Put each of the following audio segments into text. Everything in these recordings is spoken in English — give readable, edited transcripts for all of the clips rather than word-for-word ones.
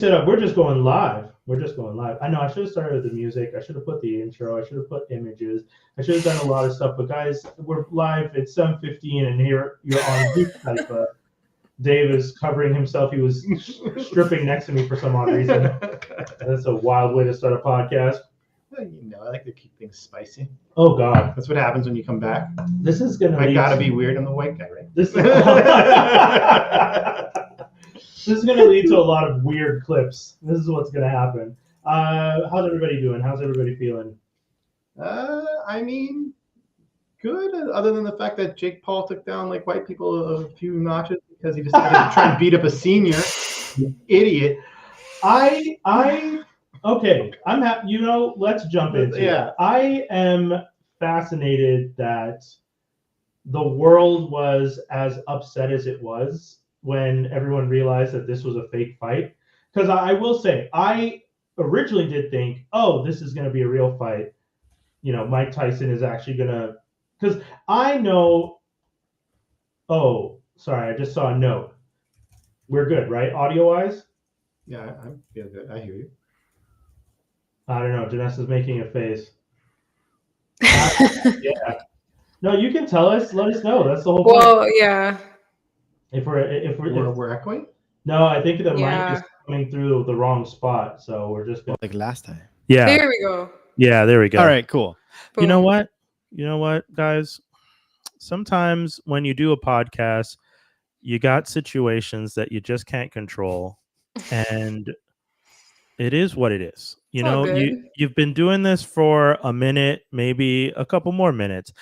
Set up. We're just going live. I know I should have started with the music. I should have put the intro. I should have put images. I should have done a lot of stuff. But guys, we're live. It's 7:15, and here you're on GeekCypha. Dave is covering himself. He was stripping next to me for some odd reason. That's a wild way to start a podcast. I like to keep things spicy. Oh God, that's what happens when you come back. This is gonna. I gotta be weird. I'm the white guy, right? This is going to lead to a lot of weird clips. This is what's going to happen. How's everybody doing? How's everybody feeling? I mean, good. Other than the fact that Jake Paul took down like white people a few notches because he decided to try and beat up a senior. You idiot. Okay. I'm happy. Let's jump into it. I am fascinated that the world was as upset as it was when everyone realized that this was a fake fight. Because I will say, I originally did think, oh, this is going to be a real fight. Mike Tyson is actually going to... Because I know... Oh, sorry, I just saw a note. We're good, right? Audio-wise? Yeah, I feel good. I hear you. I don't know. Janessa's making a face. Yeah. No, you can tell us. Let us know. That's the whole point. Well, yeah. If we're echoing? No, I think the mic is coming through the wrong spot, so we're just going like last time. Yeah. There we go. Yeah, there we go. All right, cool. Boom. You know what, guys? Sometimes when you do a podcast, you got situations that you just can't control, and it is what it is. You've been doing this for a minute, maybe a couple more minutes.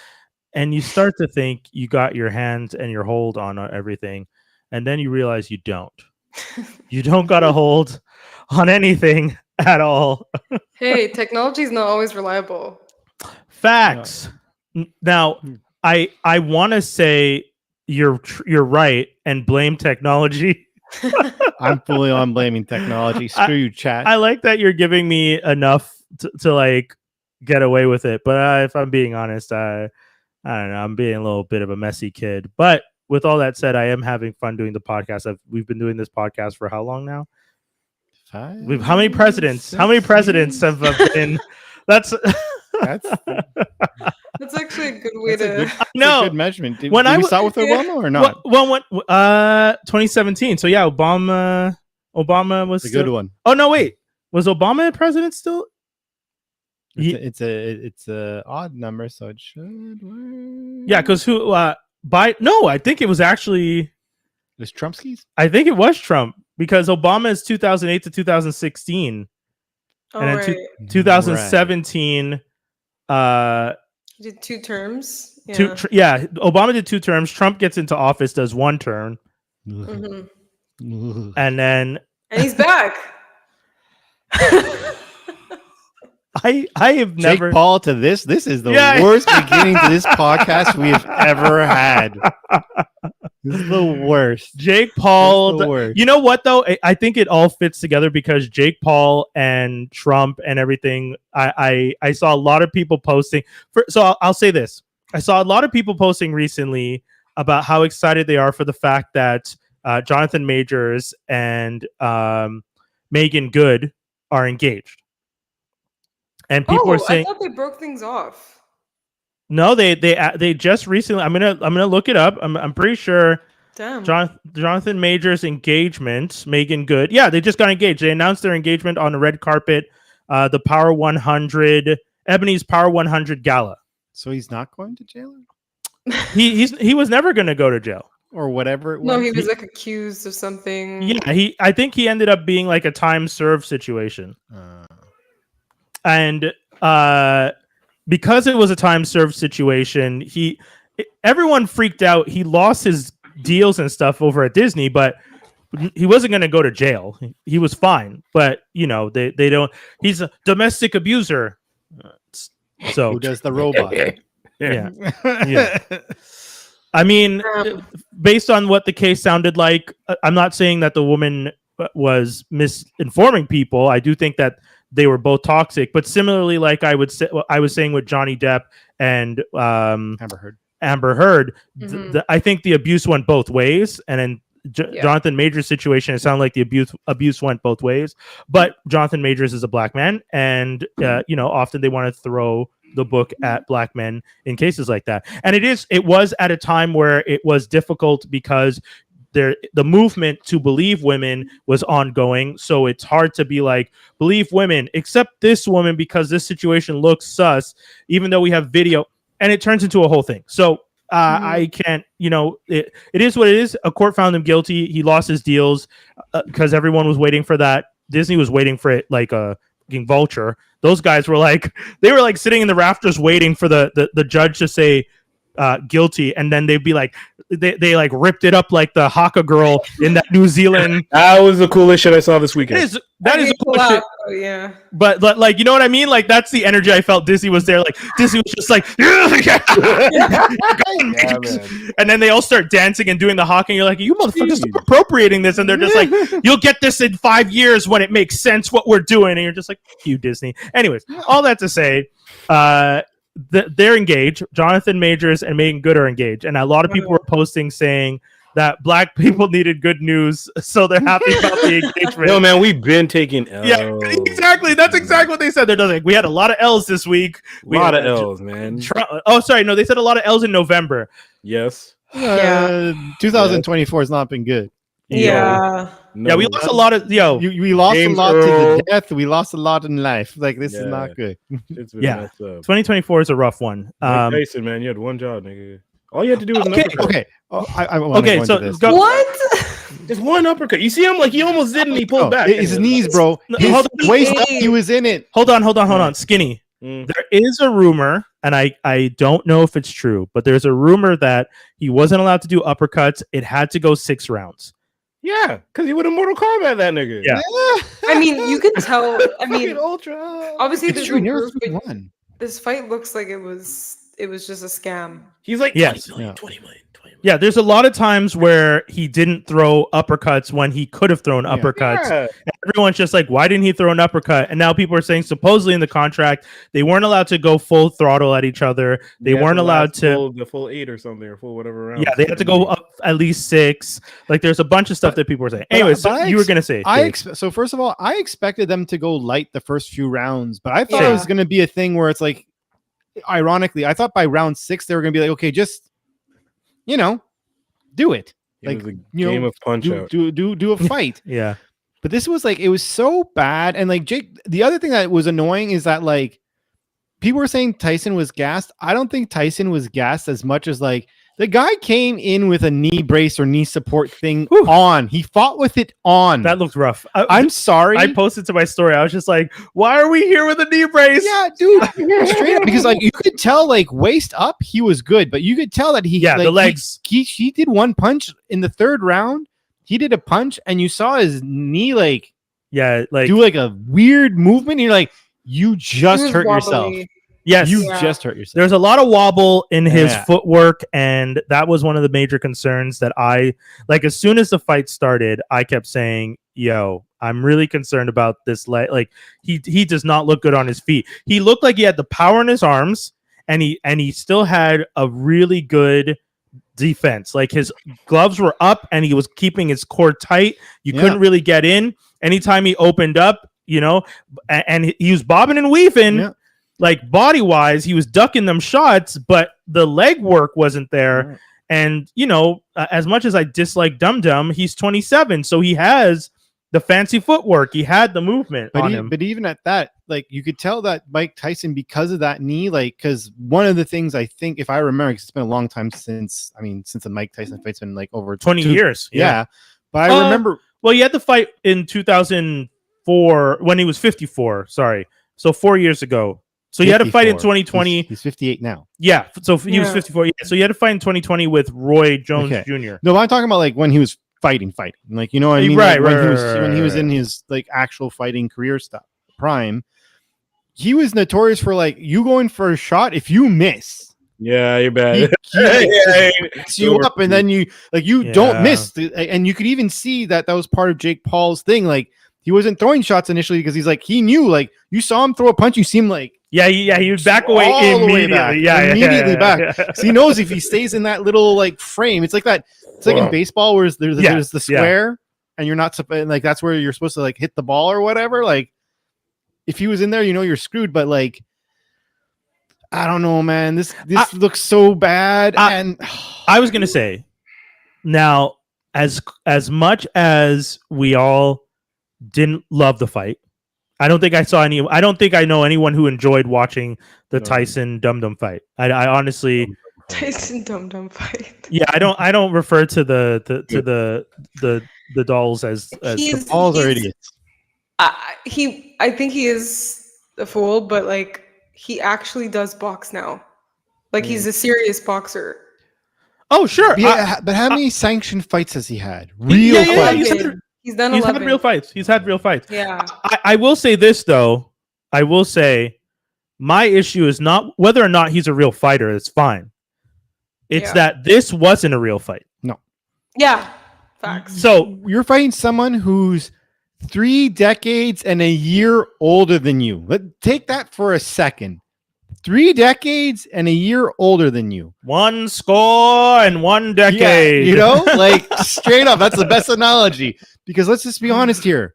And you start to think you got your hands and your hold on everything. And then you realize you don't. You don't got a hold on anything at all. Hey, technology is not always reliable. Facts. No. Now, I want to say you're right and blame technology. I'm fully on blaming technology. Screw you, chat. I like that you're giving me enough to like get away with it. But if I'm being honest, I don't know. I'm being a little bit of a messy kid. But with all that said, I am having fun doing the podcast. We've been doing this podcast for how long now? 5. How many presidents? How many presidents have been? That's actually a good way to. No, good measurement. Did we start with Obama or not? Well, 2017. So yeah, Obama was a good one. Oh no, wait, was Obama president still? It's a odd number, so it should work. Yeah, because who? No, I think it was actually. It was Trumpskis? I think it was Trump because Obama is 2008 to 2016, and then 2017. Right. He did 2 terms. Yeah. Obama did 2 terms. Trump gets into office, does 1 term, and he's back. I have never Jake Paul to this. This is the worst beginning to this podcast we've ever had. This is the worst. Jake Paul. You know what though? I think it all fits together because Jake Paul and Trump and everything. I saw a lot of people posting. So I'll say this. I saw a lot of people posting recently about how excited they are for the fact that Jonathan Majors and Megan Good are engaged. And people are saying, I thought they broke things off. No, they just recently. I'm gonna look it up. I'm pretty sure. Damn. Jonathan Majors' engagement, Megan Good. Yeah, they just got engaged. They announced their engagement on the red carpet, the Power 100, Ebony's Power 100 gala. So he's not going to jail? He was never gonna go to jail or whatever it was. No, he was like accused of something. Yeah, I think he ended up being like a time served situation. And because it was a time served situation, everyone freaked out. He lost his deals and stuff over at Disney, but he wasn't going to go to jail. He was fine, but they don't. He's a domestic abuser. So who does the robot? Yeah. I mean, based on what the case sounded like, I'm not saying that the woman was misinforming people. I do think that they were both toxic, but similarly, like I was saying with Johnny Depp and Amber Heard, I think the abuse went both ways, and then Jonathan Majors' situation, it sounded like the abuse went both ways. But Jonathan Majors is a black man, and often they want to throw the book at black men in cases like that. And it was at a time where it was difficult because the movement to believe women was ongoing. So it's hard to be like, believe women, except this woman because this situation looks sus, even though we have video. And it turns into a whole thing. So I can't, it is what it is. A court found him guilty. He lost his deals because everyone was waiting for that. Disney was waiting for it like a vulture. Those guys were like, sitting in the rafters waiting for the judge to say guilty, and then they'd be like, they like ripped it up like the Haka girl in that New Zealand. That was the coolest shit I saw this weekend. That is cool shit. Yeah. But like, you know what I mean? Like, that's the energy I felt. Disney was there. Like, Disney was just like, and then they all start dancing and doing the hawking. You're like, you motherfuckers are appropriating this, and they're just like, you'll get this in 5 years when it makes sense what we're doing, and you're just like, you Disney. Anyways, all that to say, they're engaged. Jonathan Majors and Megan Good are engaged, and a lot of people were posting saying that black people needed good news, so they're happy about the engagement. No, man, we've been taking L's. Yeah, exactly. That's exactly what they said. They're like, we had a lot of L's this week. A lot of L's, man. Oh, sorry, no, they said a lot of L's in November. Yes. 2024 has not been good. Yeah. No. Yeah, we lost a lot of we lost James a lot Earl. to the death. We lost a lot in life. Like, this is not good. It's been Yeah. messed up. 2024 is a rough one. Mike Tyson, man, you had one job, nigga. All you had to do was an uppercut. Okay. Oh, I wanna Okay, go so into this. go. What? Just one uppercut. You see him like he almost did, and he pulled back. His knees, bro. No, His hold on. waist up, he was in it. Hold on. Skinny. Mm. There is a rumor, and I don't know if it's true, but there's a rumor that he wasn't allowed to do uppercuts. It had to go 6 rounds. Yeah, because he would have Mortal Kombat that nigga. Yeah. I mean, you could tell. I mean, Ultra. obviously, It's there's true. no Never proof, but won. this fight looks like it was just a scam. He's like, Yes. 20 million, Yeah. 20 million, 20 million. Yeah, there's a lot of times where he didn't throw uppercuts when he could have thrown uppercuts. Yeah. And everyone's just like, why didn't he throw an uppercut? And now people are saying supposedly in the contract they weren't allowed to go full throttle at each other. They had weren't to allowed last to. the full 8 or something, or full whatever round. Yeah, they had to go up at least 6. Like, there's a bunch of stuff that people were saying. Anyways, but you were gonna say. So first of all, I expected them to go light the first few rounds, but I thought it Yeah. was going to be a thing where it's like, ironically, I thought by round 6 they were going to be like, okay, just do it. It Like, was a game of punch out. do a fight. Yeah. But this was like, it was so bad. And like, Jake, the other thing that was annoying is that like people were saying Tyson was gassed. I don't think Tyson was gassed as much as like the guy came in with a knee brace or knee support thing on. He fought with it on. That looked rough. I'm sorry. I posted to my story. I was just like, why are we here with a knee brace? Yeah, dude, straight up, because like you could tell, like waist up, he was good, but you could tell that he, the legs. He did one punch in the 3rd round. He did a punch, and you saw his knee like do like a weird movement. And you're like, you just hurt yourself. Yes, You just hurt yourself. There's a lot of wobble in his footwork, and that was one of the major concerns that I like. As soon as the fight started, I kept saying, yo, I'm really concerned about this leg. Like, he does not look good on his feet. He looked like he had the power in his arms, and he still had a really good defense. Like, his gloves were up and he was keeping his core tight. You couldn't really get in. Anytime he opened up, and he was bobbing and weaving. Yeah. Like, body wise, he was ducking them shots, but the leg work wasn't there. Right. And as much as I dislike Dum Dum, he's 27, so he has the fancy footwork. He had the movement on him. But even at that, like you could tell that Mike Tyson, because of that knee, like, because one of the things I think, if I remember, because it's been a long time since the Mike Tyson fight's been like over 20 years. Yeah. But I remember. Well, he had the fight in 2004 when he was 54. Sorry. So 4 years ago. So he had a fight in 2020. He's 58 now. Yeah. So he was 54. Yeah. So he had a fight in 2020 with Roy Jones Jr. No, I'm talking about like when he was fighting. Like, you know what I mean? Right, like right, when he was in his like actual fighting career stuff, prime. He was notorious for like you going for a shot. If you miss, Yeah, you're bad. he picks you up, and then you don't miss. And you could even see that was part of Jake Paul's thing. Like, he wasn't throwing shots initially because he's like, he knew, like, you saw him throw a punch, you see him like, he would back away all the way immediately. back. Immediately back. Yeah. So he knows if he stays in that little like frame, it's like that. It's like in Wow. baseball where there's Yeah, the square and you're not like that's where you're supposed to like hit the ball or whatever. Like if he was in there, you're screwed. But like I don't know, man. This looks so bad. And I was gonna say now, as much as we all didn't love the fight, I don't think I know anyone who enjoyed watching the Tyson Dum Dum fight. I honestly Tyson Dum Dum fight. yeah, I don't refer to the dolls as the balls are idiots. I think he is a fool, but like he actually does box now. Like he's a serious boxer. oh sure. Yeah, but how many sanctioned fights has he had? Yeah, fights. He's done He's 11. had real fights. He's had real fights. Yeah. I will say this though. I will say my issue is not whether or not he's a real fighter. It's fine. It's that this wasn't a real fight. Yeah. Facts. So You're fighting someone who's 3 decades and a year older than you. Take that for a second. 3 decades and a year older than you. 1 score and 1 decade. Yeah, like straight up. That's the best analogy. Because let's just be honest here.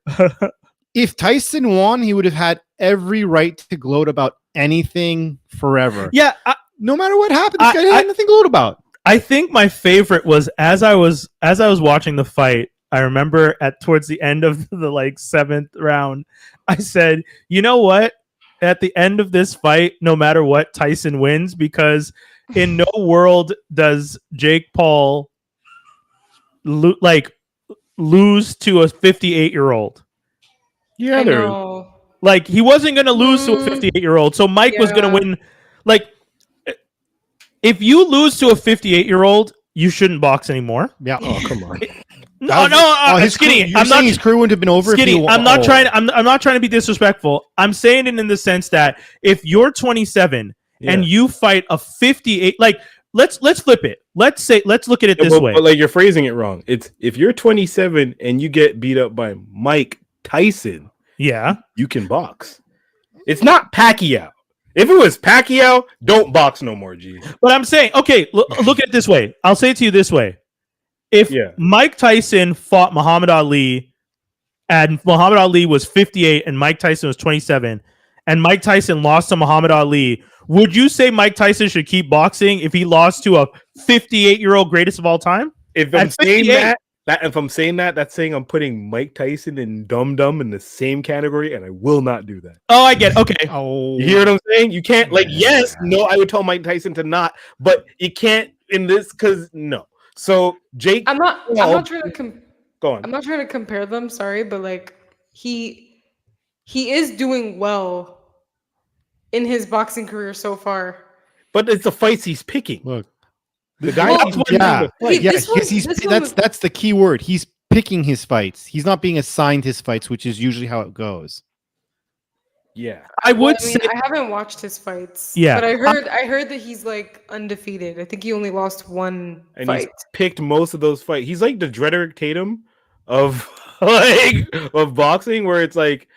If Tyson won, he would have had every right to gloat about anything forever. Yeah, No matter what happened, this guy had nothing to gloat about. I think my favorite was as I was watching the fight. I remember towards the end of the 7th round, I said, "You know what? At the end of this fight, no matter what, Tyson wins because in no world does Jake Paul lose to a 58-year-old. Yeah, I there. know. Like he wasn't going to lose to a 58-year-old. So Mike was going to win. Like if you lose to a 58-year-old, you shouldn't box anymore. Yeah. Oh, come on. Skinny. I'm not. His crew wouldn't have been over. Skinny. If he, I'm not trying to be disrespectful. I'm saying it in the sense that if you're 27 and you fight a 58, let's flip it. Let's look at it this way. But you're phrasing it wrong. It's if you're 27 and you get beat up by Mike Tyson, you can box. It's not Pacquiao. If it was Pacquiao, don't box no more, G. But I'm saying, okay, look at it this way. I'll say it to you this way. If Mike Tyson fought Muhammad Ali and Muhammad Ali was 58 and Mike Tyson was 27 and Mike Tyson lost to Muhammad Ali, would you say Mike Tyson should keep boxing if he lost to a 58-year-old greatest of all time? If I'm saying that, that's saying I'm putting Mike Tyson and Dum Dum in the same category, and I will not do that. Oh, I get it. Okay. Oh, you hear what I'm saying? You can't I would tell Mike Tyson to not, but you can't in this because no. So Jake, I'm not trying to go on. I'm not trying to compare them, sorry, but he is doing well in his boxing career so far. But it's the fights he's picking. Look, the guy. That's the key word. He's picking his fights. He's not being assigned his fights, which is usually how it goes. Yeah, I haven't watched his fights. Yeah, but I heard that he's undefeated. I think he only lost one fight. He's picked most of those fights. He's like the Drederick Tatum of of boxing, where it's like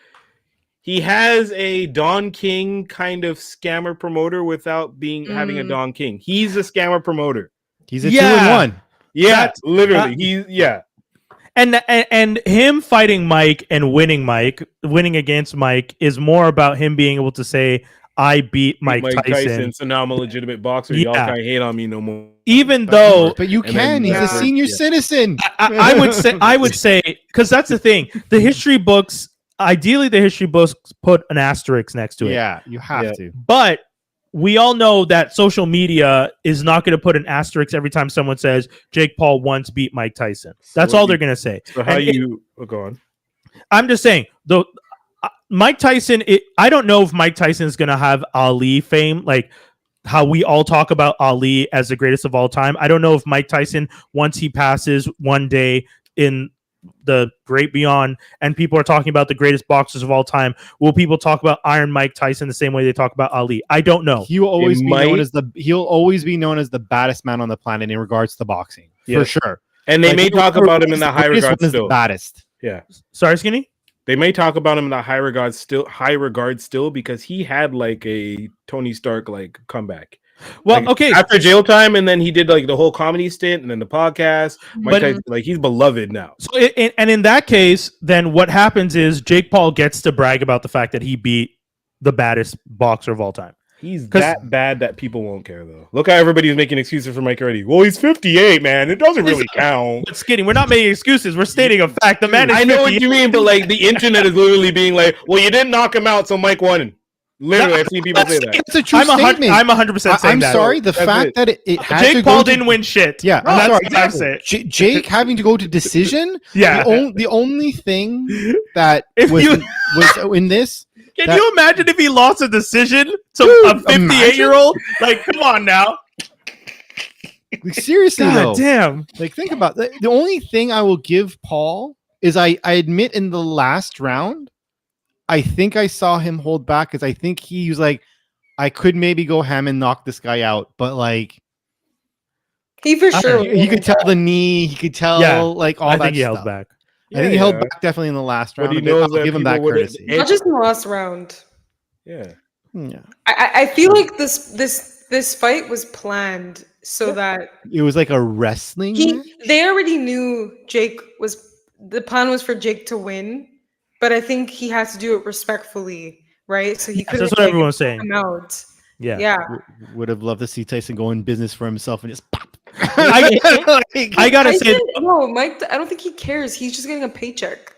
he has a Don King kind of scammer promoter without having a Don King. He's a scammer promoter. He's a 2-1. Yeah, literally. And him fighting Mike and winning against Mike is more about him being able to say, I beat Mike Tyson. So now I'm a legitimate boxer. Y'all can't hate on me no more. Even though, but you can. He's a senior citizen. I would say, because that's the thing. The history books, ideally, put an asterisk next to it. Yeah, you have to. But we all know that social media is not going to put an asterisk every time someone says Jake Paul once beat Mike Tyson. That's all they're going to say. So go on. I'm just saying, though, Mike Tyson, I don't know if Mike Tyson is going to have Ali fame, like how we all talk about Ali as the greatest of all time. I don't know if Mike Tyson, once he passes one day in the great beyond and people are talking about the greatest boxers of all time, will people talk about Iron Mike Tyson the same way they talk about Ali? I don't know. He'll always be known as the baddest man on the planet in regards to boxing, for sure. And they may talk about him in the high regard still. The baddest. Yeah. Sorry, Skinny? They may talk about him in the high regard still because he had like a Tony Stark comeback. Well, Like, okay. after jail time, and then he did like the whole comedy stint, and then the podcast. Mike Tyson, like he's beloved now. So, and in that case, then what happens is Jake Paul gets to brag about the fact that he beat the baddest boxer of all time. He's that bad that people won't care, though. Look how everybody's making excuses for Mike already. Well, he's 58, man. It doesn't really count. But Skinny, we're not making excuses. We're stating a fact. The man is I know what 58. you mean, but like the internet is literally being like, well, you didn't knock him out, so Mike won. Literally, I've seen people say that. It's a true I'm statement. 100% saying I'm that. sorry. The That's fact it. that it had Jake to Paul go to, didn't win shit. Yeah, And that's sorry, what I'm saying. Jake having to go to decision. Yeah. The only thing that If was, you- was in this. Can That- you imagine if he lost a decision to Dude, a 58-year-old? Like, come on now. Like, seriously though, God damn. like think about that. The only thing I will give Paul is I admit in the last round, I think I saw him hold back because I think he was like, I could maybe go ham and knock this guy out, but like He for sure. he could tell the knee, he could tell Yeah, like all I that think he stuff. held back. I think he held back definitely in the last But round. he a bit. knows I'll that give him that people would- courtesy. Not just in the last round. Yeah. Yeah. I feel like this fight was planned so that It was like a wrestling match? they already knew the plan was for Jake to win, but I think he had to do it respectfully, right? So he Yes, couldn't that's what like, everyone's saying. come out. Yeah. Yeah. Would have loved to see Tyson go in business for himself and just pop. I gotta say, No, Mike, I don't think he cares. He's just getting a paycheck.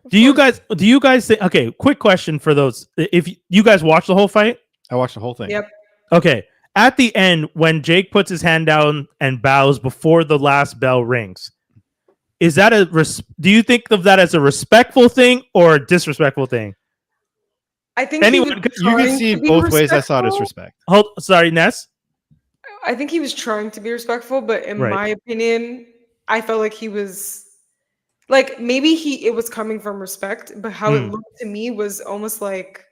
do you guys think? Okay, quick question for those. If you guys watch the whole fight, I watched the whole thing. Yep. okay. At the end, when Jake puts his hand down and bows before the last bell rings, is that do you think of that as a respectful thing or a disrespectful thing? I think Anyone- he was You can trying see to it be both ways. I saw respectful. disrespect. Sorry, Ness. I think he was trying to be respectful, but in Right. my opinion, I felt like he was like maybe it was coming from respect, but how it looked to me was almost like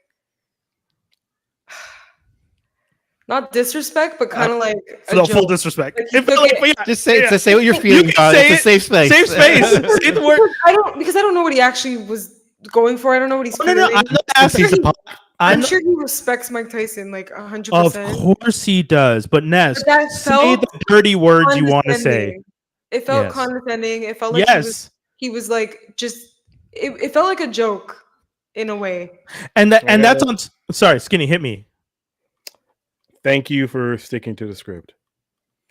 not disrespect, but kind of like a No, full joke. disrespect. Like, he It felt took like- it- but yeah, Just say yeah. to say what you're feeling, can God. say It's a safe space. Safe space. Say the word. I don't know what he actually was going for. I don't know what he's No, no, feeling. I'm not asking. I'm sure he respects Mike Tyson like 100%. Of course he does, but Ness, But that say felt the dirty words you want to say. condescending. It felt Yes. condescending. It felt like Yes, he was like just it felt like a joke in a way. and that's on. Sorry, Skinny, hit me. Thank you for sticking to the script.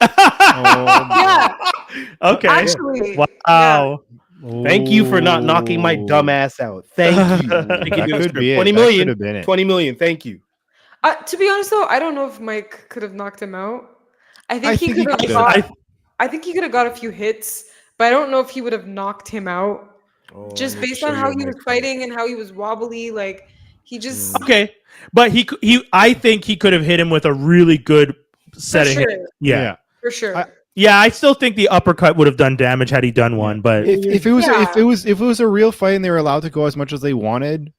Yeah, Okay. actually. Wow. Thank you for not knocking my dumb ass out. Thank you. Sticking to the Could script. be it. 20 That million. could have been it. 20 million. Thank you. To be honest though, I don't know if Mike could have knocked him out. I think he think he could have could've. got I think he could have got a few hits, but I don't know if he would have knocked him out. Oh, Just I need to based show on you how a he was Mike fighting and how he was wobbly, like he just Okay, but I think he could have hit him with a really good set for of sure, hits. Yeah. for sure. Yeah, I still think the uppercut would have done damage had he done one, but If it was Yeah. if it was a real fight and they were allowed to go as much as they wanted,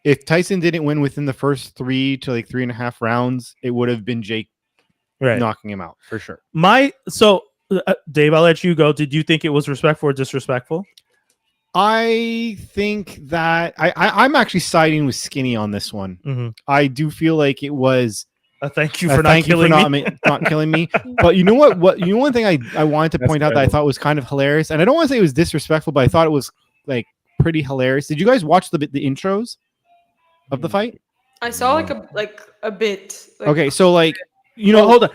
if Tyson didn't win within the first 3 to like 3.5 rounds, it would have been Jake right. knocking him out for sure. Dave, I'll let you go. Did you think it was respectful or disrespectful? I think that I'm actually siding with Skinny on this one. Mm-hmm. I do feel like it was Thank you for not killing me. not killing me. But you know what? One thing I wanted to That's point out that I incredible. thought was kind of hilarious, and I don't want to say it was disrespectful, but I thought it was like pretty hilarious. Did you guys watch the intros of the fight? I saw like a bit. Like, Okay, so like Hold on.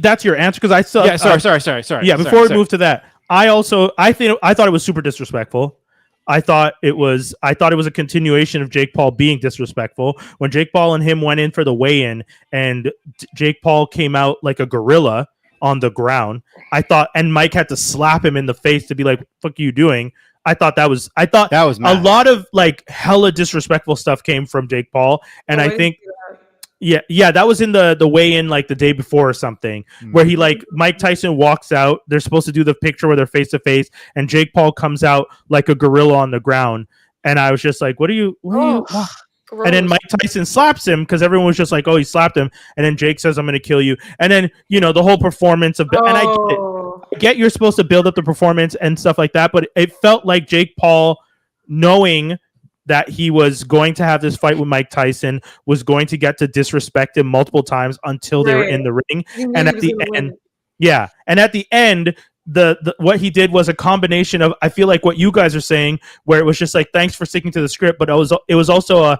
That's your answer because I still. yeah. Sorry. Yeah, before we move to that, I thought it was super disrespectful. I thought it was a continuation of Jake Paul being disrespectful. When Jake Paul and him went in for the weigh-in and Jake Paul came out like a gorilla on the ground, and Mike had to slap him in the face to be like, "Fuck you doing?" I thought that was that was a mad. lot of like hella disrespectful stuff came from Jake Paul, and I didn't think see that. yeah, that was in the weigh-in like the day before or something, where he like Mike Tyson walks out. They're supposed to do the picture where they're face to face, and Jake Paul comes out like a gorilla on the ground. And I was just like, "What are you?" Gross. And then Mike Tyson slaps him because everyone was just like, "Oh, he slapped him." And then Jake says, "I'm going to kill you." And then the whole performance of and I get it. I get you're supposed to build up the performance and stuff like that, but it felt like Jake Paul knowing that he was going to have this fight with Mike Tyson, was going to get to disrespect him multiple times until they were in the ring. And at the end, and at the end, the what he did was a combination of, I feel like what you guys are saying, where it was just like, thanks for sticking to the script, but it was also a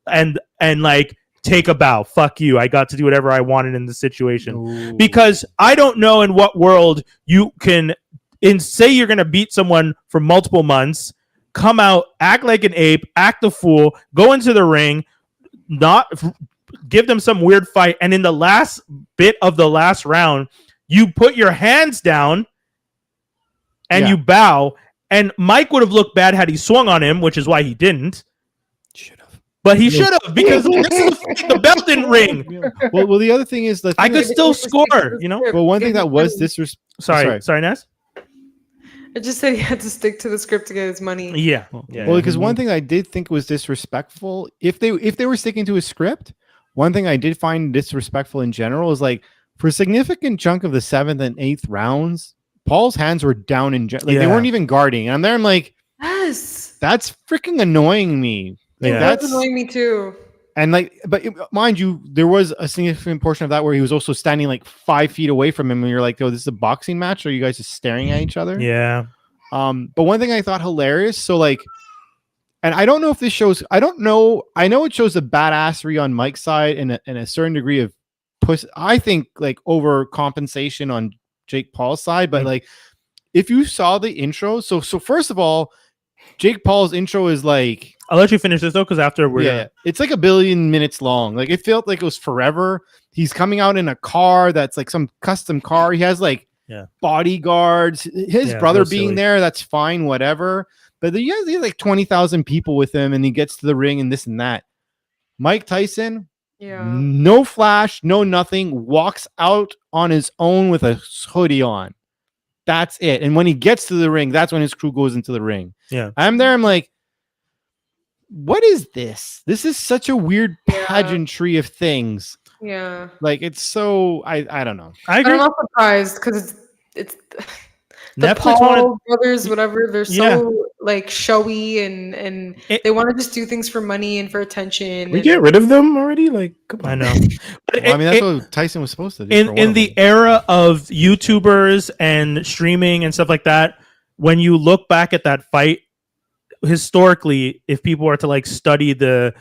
and like, take a bow, fuck you, I got to do whatever I wanted in the situation. Ooh. Because I don't know in what world you can say you're gonna beat someone for multiple months, come out, act like an ape, act a fool, go into the ring, not give them some weird fight, and in the last bit of the last round, you put your hands down and you bow. And Mike would have looked bad had he swung on him, which is why he didn't. But he should have, because the belt didn't ring. Well, the other thing is that I could still score, you know. Well, one thing that was sorry, Ness. I just said he had to stick to the script to get his money. Yeah. Well, because one thing I did think was disrespectful, if they were sticking to a script, one thing I did find disrespectful in general is, like, for a significant chunk of the 7th and 8th rounds, Paul's hands were down they weren't even guarding. And I'm there, I'm like, yes, that's freaking annoying me. Like, that's annoying me too. And like, but mind you, there was a significant portion of that where he was also standing like 5 feet away from him, and you're like, "Oh, this is a boxing match? Or are you guys just staring at each other?" Yeah. But one thing I thought hilarious. So like, and I don't know if this shows. I don't know. I know it shows a badassery on Mike's side and a certain degree of push. I think like overcompensation on Jake Paul's side. But like, if you saw the intro, so first of all, Jake Paul's intro is like. I'll let you finish this though, because after it's like 1 billion minutes long. Like, it felt like it was forever. He's coming out in a car that's like some custom car. He has like bodyguards. His brother being there, that's fine, whatever. But he has like 20,000 people with him, and he gets to the ring and this and that. Mike Tyson, no flash, no nothing, walks out on his own with a hoodie on. That's it. And when he gets to the ring, that's when his crew goes into the ring. Yeah, I'm there. I'm like, what is this? This is such a weird pageantry of things. Yeah. Like, it's so, I don't know. I agree. I'm not surprised because it's the Netflix Paul brothers, whatever. They're so like showy and they want to just do things for money and for attention. We get rid of them already? Like, come on. I know. Well, I mean, that's what Tyson was supposed to do. In the era of YouTubers and streaming and stuff like that, when you look back at that fight, historically, if people are to like study the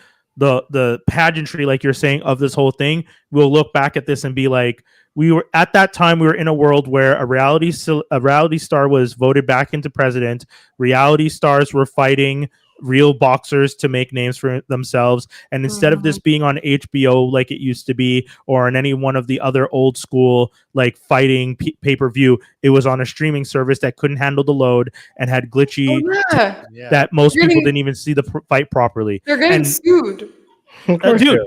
pageantry, like you're saying, of this whole thing, we'll look back at this and be like, we were at that time, we were in a world where a reality star was voted back into president. Reality stars were fighting real boxers to make names for themselves, and instead of this being on HBO like it used to be, or on any one of the other old school like fighting pay-per-view, it was on a streaming service that couldn't handle the load and had glitchy that most people didn't even see the fight properly. They're getting sued, dude.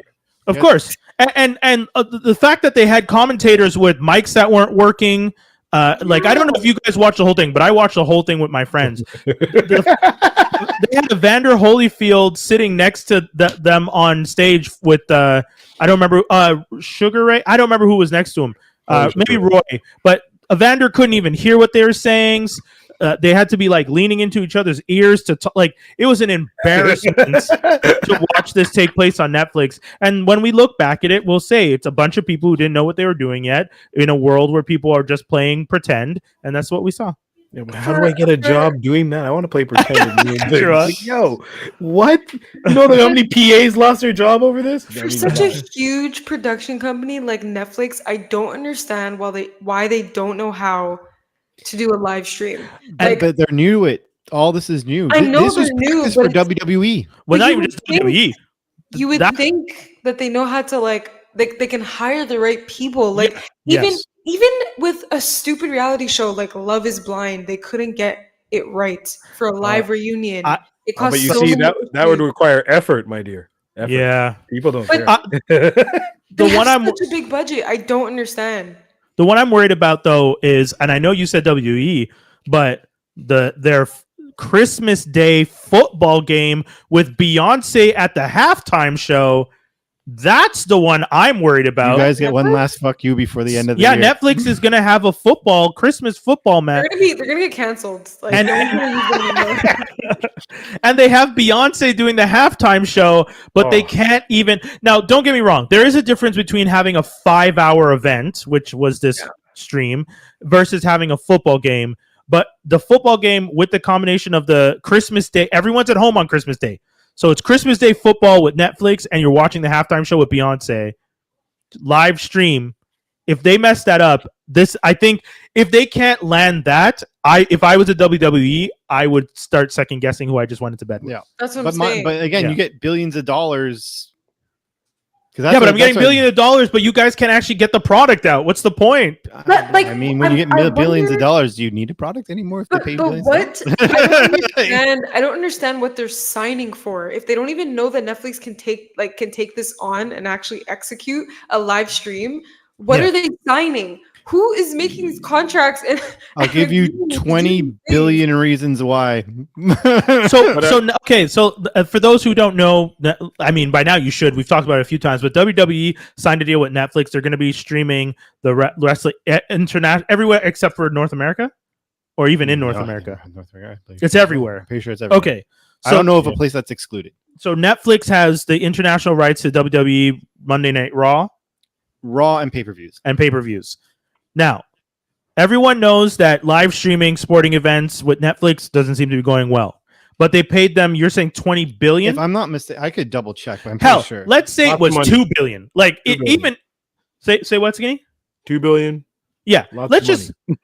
Of course, and the fact that they had commentators with mics that weren't working. Like, I don't know if you guys watched the whole thing, but I watched the whole thing with my friends. They had Evander Holyfield sitting next to them on stage with I don't remember Sugar Ray. I don't remember who was next to him. Maybe Roy, but Evander couldn't even hear what they were saying. They had to be like leaning into each other's ears to talk. Like, it was an embarrassment to watch this take place on Netflix. And when we look back at it, we'll say it's a bunch of people who didn't know what they were doing yet in a world where people are just playing pretend, and that's what we saw. Yeah, but how do I get a job doing that? I want to play pretend. Like, yo, what? You know how many PAs lost their job over this? For such a huge production company like Netflix, I don't understand why they don't know how to do a live stream. Like, but they're new to it. All this is new. I know this they're was new for WWE. Well, not even just WWE. You would think that they know how to, like, they can hire the right people. Like, even with a stupid reality show like Love is Blind, they couldn't get it right for a live reunion. It costs but you so see, much that would require effort, my dear. Effort. Yeah. People don't care. The one I'm such a big budget. I don't understand. The one I'm worried about though is, and I know you said WWE, but their Christmas Day football game with Beyonce at the halftime show, That's the one I'm worried about. You guys get one last fuck you before the end of the yeah, year. Netflix is gonna have a Christmas football match. They're gonna get canceled. Like, And- no one's gonna use them anymore. And they have Beyonce doing the halftime show, but they can't even. Now, don't get me wrong. There is a difference between having a 5-hour event, which was this stream, versus having a football game. But the football game with the combination of the Christmas Day, everyone's at home on Christmas Day. So it's Christmas Day football with Netflix, and you're watching the halftime show with Beyonce. Live stream. If they mess that up, I think if they can't land that, if I was a WWE, I would start second guessing who I just went into bed with. Yeah, That's what I'm saying. but again, you get billions of dollars. But I'm getting billions of dollars, but you guys can't actually get the product out. What's the point? But, like, I mean, when you get billions of dollars, do you need a product anymore if they pay billions? What? I don't understand what they're signing for. If they don't even know that Netflix can take this on and actually execute a live stream, what are they signing? Who is making these contracts? And I'll give you 20 billion reasons why. So for those who don't know, I mean, by now you should. We've talked about it a few times, but WWE signed a deal with Netflix. They're going to be streaming the wrestling international everywhere except for North America, or even in North America. It's everywhere. I'm pretty sure it's everywhere. Okay, so, I don't know of a place that's excluded. So Netflix has the international rights to WWE Monday Night Raw, and pay-per-views. Now, everyone knows that live streaming sporting events with Netflix doesn't seem to be going well. But they paid them, you're saying $20 billion? If I'm not mistaken, I could double check, but I'm pretty sure. Let's say it was $2 billion. Like, even... Say what's again? $2 billion. Yeah,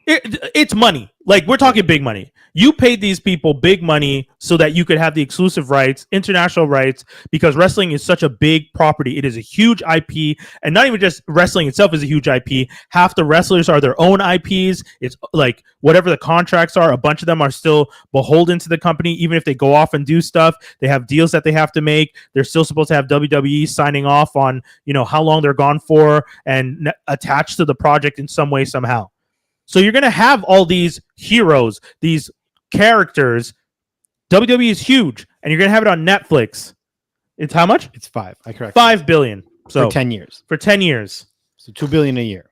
it's money. Like, we're talking big money. You paid these people big money so that you could have the exclusive rights, international rights, because wrestling is such a big property. It is a huge IP, and not even just wrestling itself is a huge IP. Half the wrestlers are their own IPs. It's like whatever the contracts are, a bunch of them are still beholden to the company. Even if they go off and do stuff, they have deals that they have to make. They're still supposed to have WWE signing off on, how long they're gone for and attached to the project in some way, somehow. So you're going to have all these heroes, these characters. WWE is huge, and you're going to have it on Netflix. It's how much? It's 5. I correct. $5 billion. So for 10 years. For 10 years. So $2 billion a year.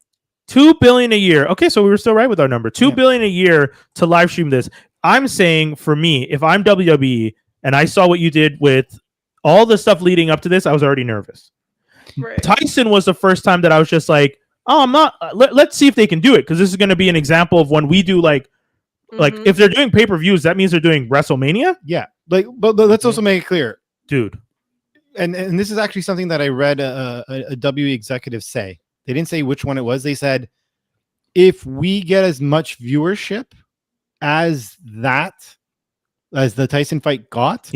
$2 billion a year. Okay, so we were still right with our number. $2 billion a year to live stream this. I'm saying, for me, if I'm WWE and I saw what you did with all the stuff leading up to this, I was already nervous. Right. Tyson was the first time that I was just like, oh, I'm not. Let's see if they can do it, because this is going to be an example of when we do like if they're doing pay-per-views, that means they're doing WrestleMania. Yeah, but let's also make it clear, dude. And this is actually something that I read a W executive say. They didn't say which one it was. They said, if we get as much viewership as the Tyson fight got,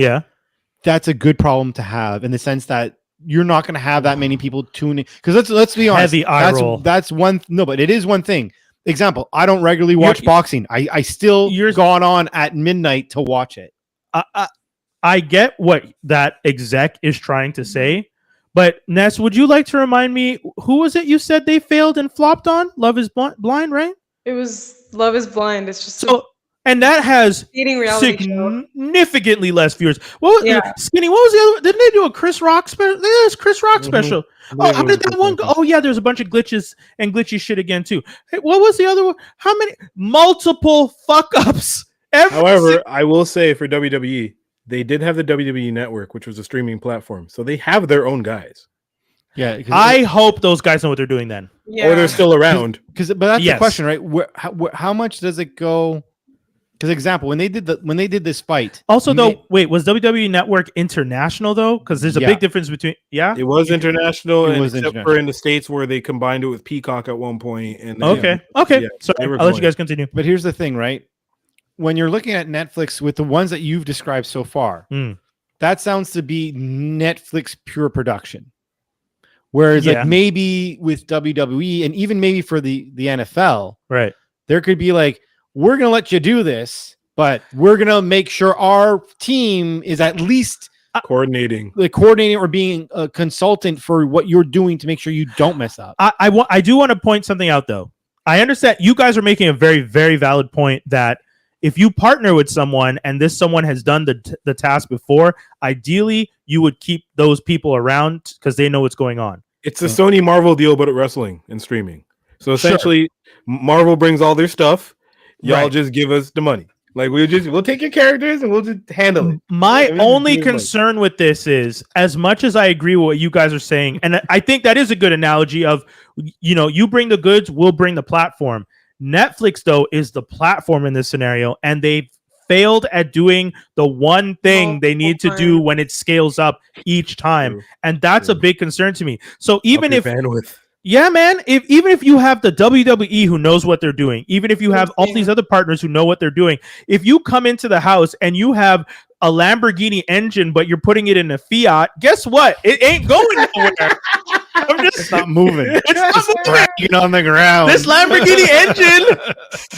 that's a good problem to have, in the sense that you're not going to have that many people tuning, because let's be honest. Heavy eye roll. That's one. No, but it is one thing. Example: I don't regularly watch boxing. I still gone on at midnight to watch it. I get what that exec is trying to say, but Ness, would you like to remind me, who was it you said they failed and flopped on? Love is Blind, right? It was Love is Blind. It's just and that has significantly less viewers. Skinny, what was the other one? Didn't they do a Chris Rock special? There's Chris Rock special. Oh, how did that one go? Oh, yeah, there's a bunch of glitches and glitchy shit again, too. Hey, what was the other one? How many? Multiple fuck-ups. However, I will say for WWE, they did have the WWE Network, which was a streaming platform. So they have their own guys. Yeah, I hope those guys know what they're doing then. Yeah. Or they're still around. But that's the question, right? How much does it go? Because example, when they did this fight. Also, wait, was WWE Network international though? Because there's a big difference between. Yeah, it was international, except for in the States where they combined it with Peacock at one point. And then, okay. So I'll let you guys continue. But here's the thing, right? When you're looking at Netflix with the ones that you've described so far, that sounds to be Netflix pure production. Whereas, like maybe with WWE and even maybe for the NFL, right? There could be like, we're going to let you do this, but we're going to make sure our team is at least coordinating or being a consultant for what you're doing to make sure you don't mess up. I do want to point something out, though. I understand you guys are making a very, very valid point that if you partner with someone and this someone has done the task before, ideally you would keep those people around because they know what's going on. It's a Sony Marvel deal, but at wrestling and streaming. So essentially, Marvel brings all their stuff. Y'all just give us the money. Like we'll take your characters and we'll just handle it. My only concern with this is, as much as I agree with what you guys are saying, and I think that is a good analogy of, you bring the goods, we'll bring the platform. Netflix, though, is the platform in this scenario, and they failed at doing the one thing they need to do when it scales up each time. And that's a big concern to me. So even if bandwidth. Yeah, man, even if you have the WWE who knows what they're doing, even if you have all these other partners who know what they're doing, if you come into the house and you have a Lamborghini engine, but you're putting it in a Fiat, guess what? It ain't going nowhere. It's not moving. It's dragging on the ground. This Lamborghini engine,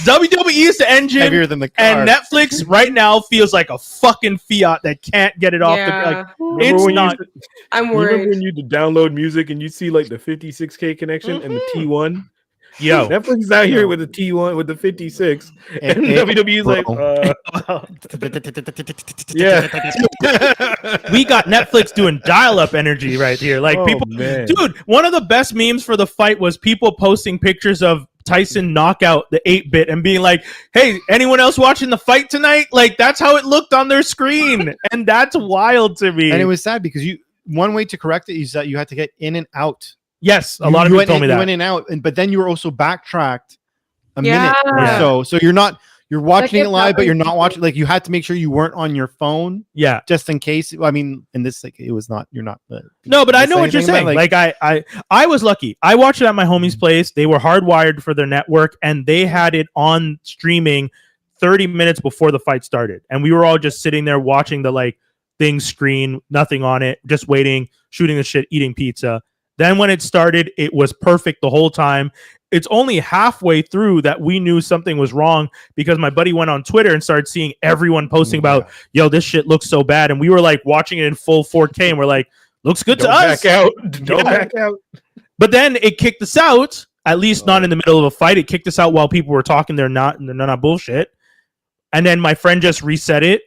WWE is the engine, heavier than the car. And Netflix right now feels like a fucking Fiat that can't get it off the. It's not. I'm worried. Remember when you download music and you see like the 56K connection and the T1? Yo, Netflix is out here with the T1 with the 56, and WWE's like, yeah. We got Netflix doing dial-up energy right here. Like dude, one of the best memes for the fight was people posting pictures of Tyson knockout the 8-bit and being like, hey, anyone else watching the fight tonight? Like, that's how it looked on their screen. And that's wild to me. And it was sad because one way to correct it is that you had to get in and out. Yes, a lot of people told me that. You went in and out, but then you were also backtracked a minute or so. So you're watching it live, but you're not watching. Like, you had to make sure you weren't on your phone. Yeah, just in case. I mean, in this, like, it was not. You're not. No, but I know what you're saying. Like I was lucky. I watched it at my homie's place. They were hardwired for their network, and they had it on streaming 30 minutes before the fight started, and we were all just sitting there watching the thing screen, nothing on it, just waiting, shooting the shit, eating pizza. Then when it started, it was perfect the whole time. It's only halfway through that we knew something was wrong because my buddy went on Twitter and started seeing everyone posting about, yo, this shit looks so bad. And we were like watching it in full 4K and we're like, looks good to us. Don't back out. But then it kicked us out, at least not in the middle of a fight. It kicked us out while people were talking. They're not bullshit. And then my friend just reset it,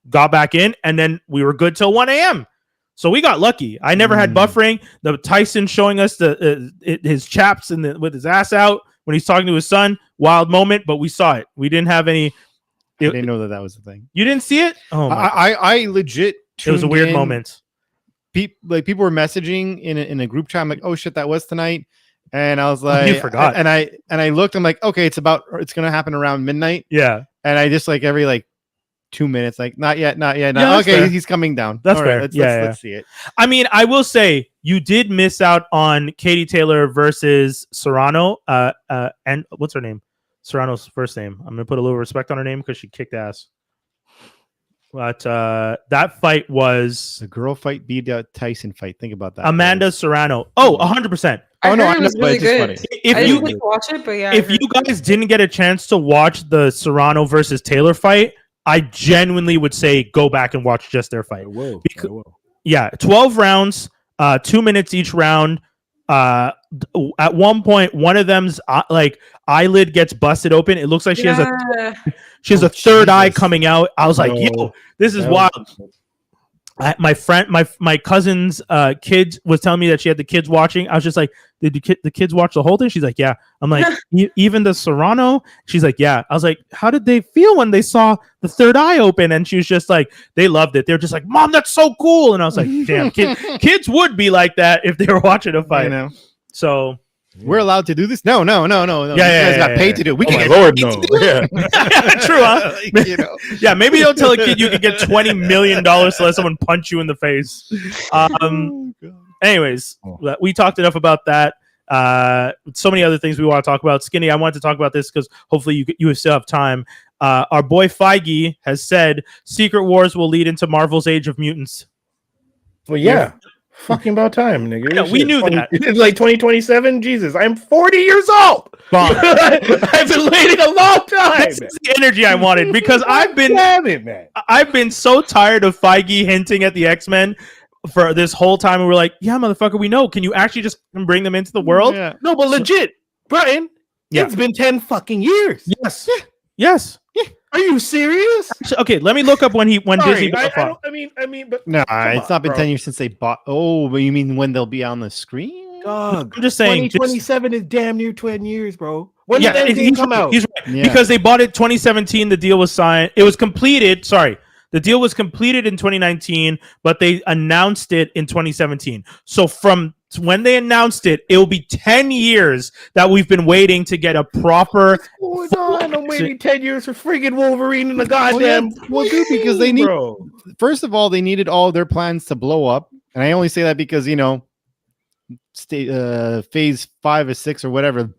got back in, and then we were good till 1 a.m. So we got lucky. I never had buffering. The Tyson showing us his chaps with his ass out when he's talking to his son. Wild moment, but we saw it. We didn't have any. I didn't know that was the thing. You didn't see it? Oh my! I legit. It was a weird moment. People were messaging in a group chat. I'm like, oh shit, that was tonight. And I was like, you forgot. And I looked. I'm like, okay, it's gonna happen around midnight. Yeah. And I just every 2 minutes, not yet. Yeah, okay, fair. He's coming down. That's all fair. Right, let's see it. I mean, I will say you did miss out on Katie Taylor versus Serrano. And what's her name? Serrano's first name. I'm gonna put a little respect on her name because she kicked ass. But that fight was the girl fight beat the Tyson fight. Think about that. Amanda Serrano. Oh, 100%. I know. It was really good. If you didn't watch it, but yeah. If you guys didn't get a chance to watch the Serrano versus Taylor fight, I genuinely would say go back and watch just their fight. I will. Yeah, 12 rounds, 2 minutes each round. At one point, one of them's eyelid gets busted open. It looks like she has a third eye coming out. I was like, yo, this is wild. My friend, my cousin's kids was telling me that she had the kids watching. I was just like, did the kids watch the whole thing? She's like, yeah. I'm like, even the Serrano? She's like, yeah. I was like, how did they feel when they saw the third eye open? And she was just like, they loved it. They're just like, Mom, that's so cool. And I was like, damn, kids would be like that if they were watching a fight. So we're allowed to do this? No. Yeah, you guys got paid to do it. We can Lord, no. Yeah. True, huh? Yeah, maybe don't tell a kid you can get $20 million to let someone punch you in the face. Anyways, we talked enough about that. So many other things we want to talk about. Skinny, I wanted to talk about this because hopefully you still have time. Our boy Feige has said Secret Wars will lead into Marvel's Age of Mutants. Well, yeah. Fucking about time, nigga. Yeah, we knew that. It's like 2027. Jesus, I'm 40 years old. I've been waiting a long time. This is the energy I wanted because I've been so tired of Feige hinting at the X-Men for this whole time. And we're like, yeah, motherfucker, we know. Can you actually just bring them into the world? Yeah. No, but legit, Brian. Yeah. It's been 10 fucking years. Yes. Are you serious? Okay, let me look up when Disney Sorry, bought Fox. I mean, but No, come it's on, not been bro. 10 years since they bought. Oh, but you mean when they'll be on the screen? Dog, I'm just saying, 2027 is damn near 10 years, bro. When did Yeah, Endgame he's come right, out? he's right. Yeah. Because they bought it 2017. The deal was signed. It was completed. Sorry. The deal was completed in 2019, but they announced it in 2017. So from when they announced it, it will be 10 years that we've been waiting to get a proper. What's going on? I'm waiting 10 years for friggin' Wolverine in the Oh, yeah. goddamn. Well, dude, because they need. bro. First of all, they needed all their plans to blow up, and I only say that because phase 5 or 6 or whatever.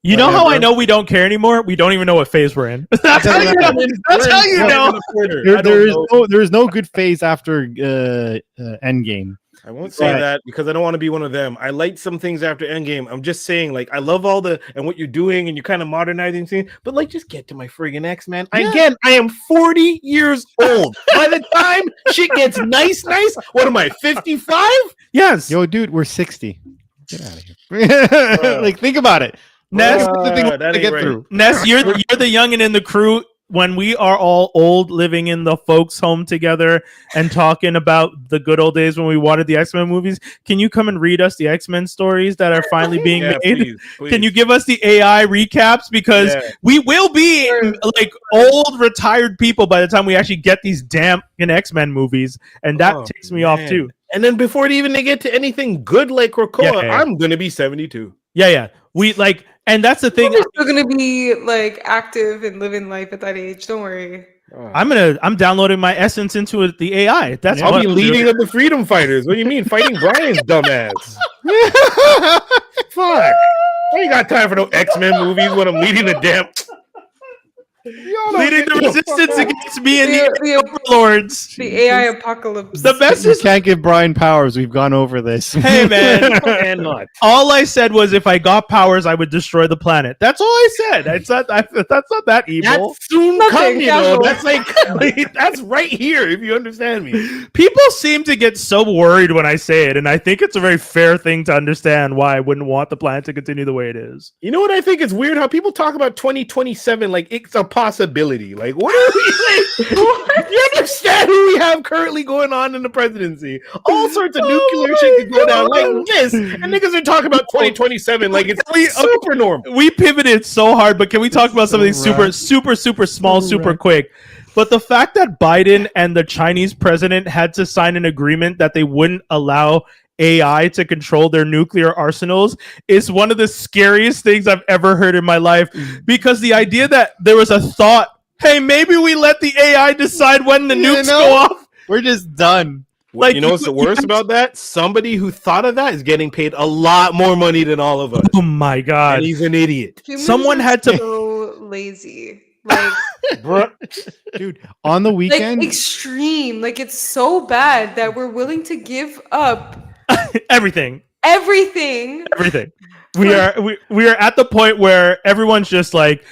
You know how I Whatever. know we don't care anymore? We don't even know what phase we're in. That's how you know. That's how you know. There is no good phase after Endgame. I won't say Right. that because I don't want to be one of them. I liked some things after Endgame. I'm just saying, like, I love all the and what you're doing, and you're kind of modernizing things. But like, just get to my friggin' X-Men. Yeah. Again, I am 40 years old. By the time shit gets nice, what am I? 55? Yes. Yo, dude, we're 60. Get out of here. Like, think about it. Ness, That's the thing we that have to ain't get right. through. Ness, you're the youngin' in the crew. When we are all old, living in the folks' home together and talking about the good old days when we wanted the X-Men movies, can you come and read us the X-Men stories that are finally being Yeah, made? please. Can you give us the AI recaps? Because we will be like old, retired people by the time we actually get these damn X-Men movies, and that ticks me off too. And then before they get to anything good like Krakoa, Yeah. I'm gonna be 72. Yeah. We like, and that's the thing. You're still gonna be like active and living life at that age. Don't worry. I'm downloading my essence into the AI. That's I'll what be I'm leading doing. of the freedom fighters. What do you mean fighting Brian's dumbass? Fuck. I ain't got time for no X-Men movies when I'm leading the damn. Leading the resistance against me and the overlords. The AI apocalypse. The best You is, can't give Brian powers. We've gone over this. hey man, and not. all I said was if I got powers, I would destroy the planet. That's all I said. That's not that evil. That's soon Nothing, come, you know. casual. That's like that's right here, if you understand me. People seem to get so worried when I say it, and I think it's a very fair thing to understand why I wouldn't want the planet to continue the way it is. You know what I think is weird? How people talk about 2027 like it's a possibility. Like, what are we like? You understand who we have currently going on in the presidency? All sorts of nuclear shit could go down like this, and niggas are talking about 2027 like it's super normal. We pivoted so hard, but can we talk about something super small, super quick? But the fact that Biden and the Chinese president had to sign an agreement that they wouldn't allow AI to control their nuclear arsenals is one of the scariest things I've ever heard in my life, because the idea that there was a thought, hey, maybe we let the AI decide when the nukes go off. We're just done. Like, You know what's the worst about that? Somebody who thought of that is getting paid a lot more money than all of us. Oh my God. And he's an idiot. Humans Someone are had to- so lazy. Like, Dude, on the weekend, extreme. Like, it's so bad that we're willing to give up everything. everything. We are at the point where everyone's just like,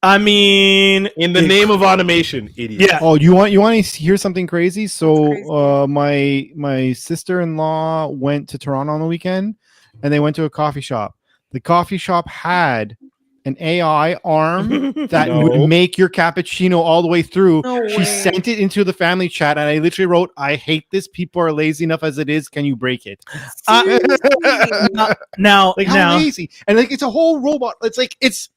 I mean, In the name of automation, idiot. yeah. oh, you want to hear something crazy? So, crazy. my sister-in-law went to Toronto on the weekend, and they went to a coffee shop. The coffee shop had an AI arm that No. would make your cappuccino all the way through. No She way. sent it into the family chat, and I literally wrote, "I hate this. People are lazy enough as it is. Can you break it?" Seriously. Now, Like, how lazy? And like, it's a whole robot. It's like it's.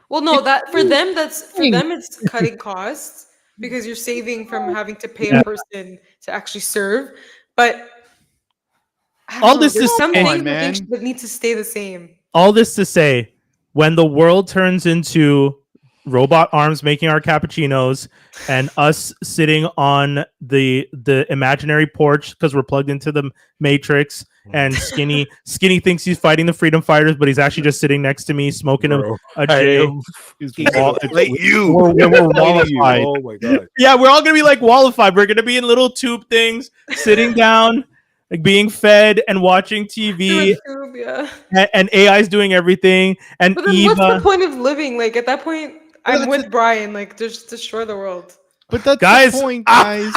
Well, no, that for them, it's cutting costs because you're saving from having to pay a person to actually serve. But I don't All know, this there's is- some Come things on, that man. that need to stay the same. all this to say, when the world turns into robot arms making our cappuccinos and us sitting on the imaginary porch because we're plugged into the Matrix, and Skinny thinks he's fighting the freedom fighters, but he's actually just sitting next to me smoking a J. Like you. We're wallified. Oh my god. Yeah, we're all gonna be like Wallified. We're gonna be in little tube things, sitting down, like being fed and watching TV, Yeah. and AI's doing everything. And But then what's the Eva, point of living? Like at that point, I'm that's with Brian. Like just destroy the world. But that's guys, the point, guys.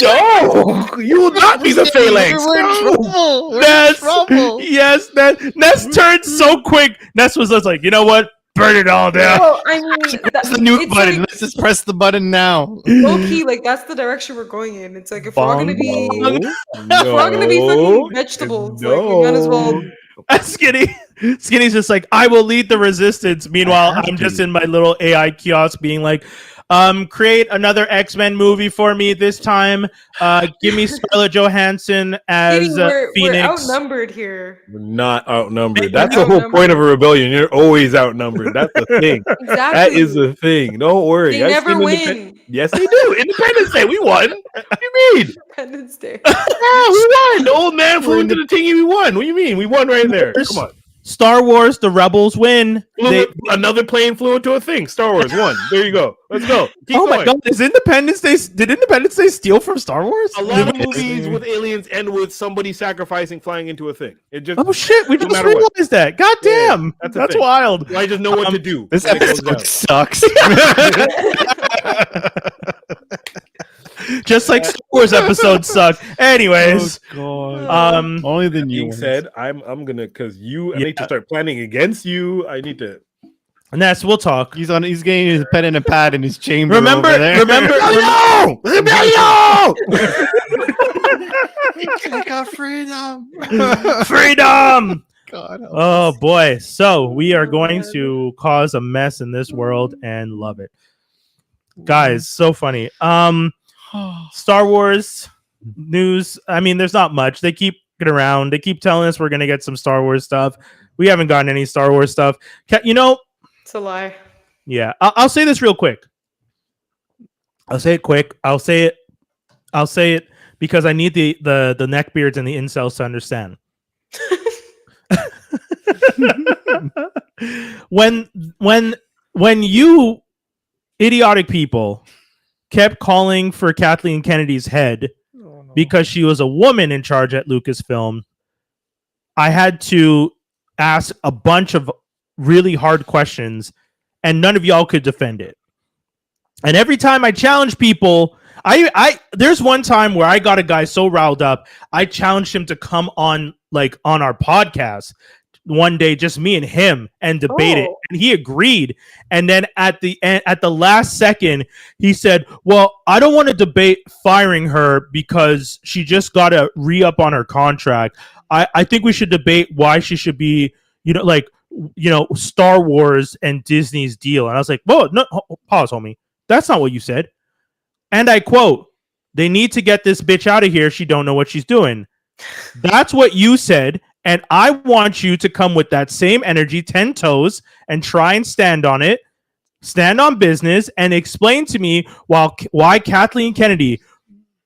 No, you will not be the phalanx. We're in No. trouble. We're in Ness, trouble. yes, Ness turned so quick. Ness was just like, you know what? burn it all down. Well, I mean, Press the nuke it's button. like- Let's just press the button now. low key, like that's the direction we're going in. It's like if we're all gonna be, No, if we're all gonna be fucking vegetables, like we might as well. Skinny's just like, I will lead the resistance. Meanwhile, have I'm just to. in my little AI kiosk being like, create another X-Men movie for me this time. Give me Scarlett Johansson as Skinny, we're Phoenix. outnumbered here. We're not outnumbered. We're That's the whole outnumbered. point of a rebellion. You're always outnumbered. That's the thing. Exactly. That is the thing. Don't worry. They I've never seen win. Yes, they do. Independence Day, we won. What do you mean? Independence Day. Yeah, we won. The old man flew into the thingy. We won. What do you mean? We won right there. Come on. Star Wars, the rebels win. Another plane flew into a thing. Star Wars won. There you go. Let's go. Keep Oh going. my god, did Independence Day steal from Star Wars? A lot of movies with aliens end with somebody sacrificing flying into a thing. It just Oh shit, we no just matter what. realized that. God damn. Yeah, that's a that's thing. wild. I just know what to do. This when it goes episode down. sucks. Just like Star Wars episodes suck. Anyways, God. Only the new Being ones. said, I'm gonna because I Yeah. need to start planning against you. I need to. Ness, we'll talk. He's getting his pen and a pad in his chamber. Remember, over there. remember, No! I got freedom. freedom. God. Oh boy. So we are going to cause a mess in this world and love it. Guys, so funny. Star Wars news. I mean, there's not much. They keep it around. They keep telling us we're gonna get some Star Wars stuff. We haven't gotten any Star Wars stuff. You know, It's a lie. yeah. I'll say this real quick. I'll say it quick. I'll say it because I need the neckbeards and the incels to understand. when you idiotic people kept calling for Kathleen Kennedy's head because she was a woman in charge at Lucasfilm, I had to ask a bunch of really hard questions, and none of y'all could defend it. And every time I challenge people, there's one time where I got a guy so riled up, I challenged him to come on our podcast one day, just me and him, and debate it, and he agreed. And then at the last second, he said, "Well, I don't want to debate firing her because she just got to re-up on her contract. I think we should debate why she should be, Star Wars and Disney's deal." And I was like, "Whoa, no, pause, homie. That's not what you said." And I quote, "They need to get this bitch out of here. She don't know what she's doing." That's what you said. And I want you to come with that same energy, 10 toes, and try and stand on it, stand on business, and explain to me why Kathleen Kennedy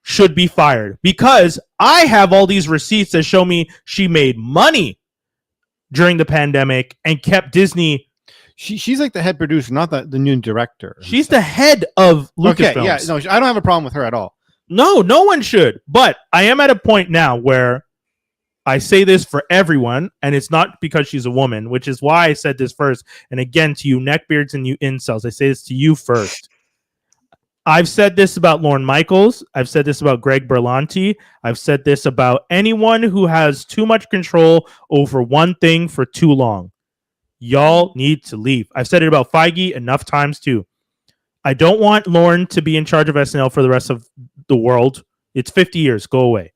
should be fired. Because I have all these receipts that show me she made money during the pandemic and kept Disney. She's like the head producer, not the new director. She's the head of Lucasfilms. Okay, yeah, no, I don't have a problem with her at all. No one should. But I am at a point now where I say this for everyone, and it's not because she's a woman, which is why I said this first. And again, to you neckbeards and you incels, I say this to you first. I've said this about Lorne Michaels. I've said this about Greg Berlanti. I've said this about anyone who has too much control over one thing for too long. Y'all need to leave. I've said it about Feige enough times too. I don't want Lorne to be in charge of SNL for the rest of the world. It's 50 years. Go away.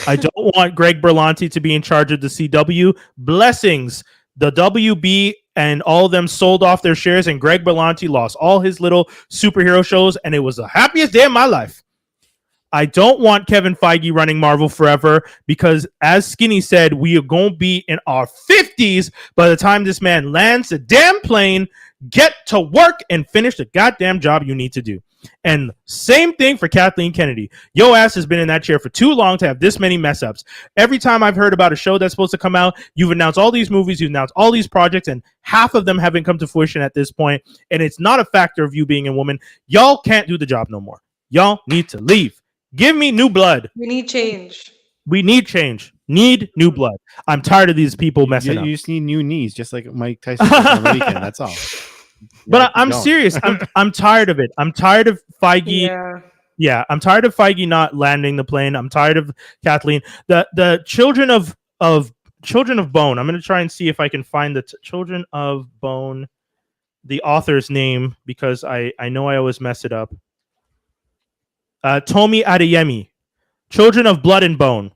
I don't want Greg Berlanti to be in charge of the CW. Blessings. The WB and all of them sold off their shares, and Greg Berlanti lost all his little superhero shows, and it was the happiest day of my life. I don't want Kevin Feige running Marvel forever because, as Skinny said, we are going to be in our 50s by the time this man lands the damn plane. Get to work and finish the goddamn job you need to do. And same thing for Kathleen Kennedy. Yo ass has been in that chair for too long to have this many mess ups. Every time I've heard about a show that's supposed to come out, you've announced all these movies, you've announced all these projects, and half of them haven't come to fruition at this point. And it's not a factor of you being a woman. Y'all can't do the job no more. Y'all need to leave. Give me new blood. We need change. We need change. Need new blood. I'm tired of these people messing up. You just need new knees, just like Mike Tyson did on the weekend. That's all. But I'm serious. I'm tired of it. I'm tired of Feige. Yeah, I'm tired of Feige not landing the plane. I'm tired of Kathleen. The children of Bone. I'm gonna try and see if I can find the Children of Bone the author's name because I know I always mess it up. Tomi Adeyemi, Children of Blood and Bone.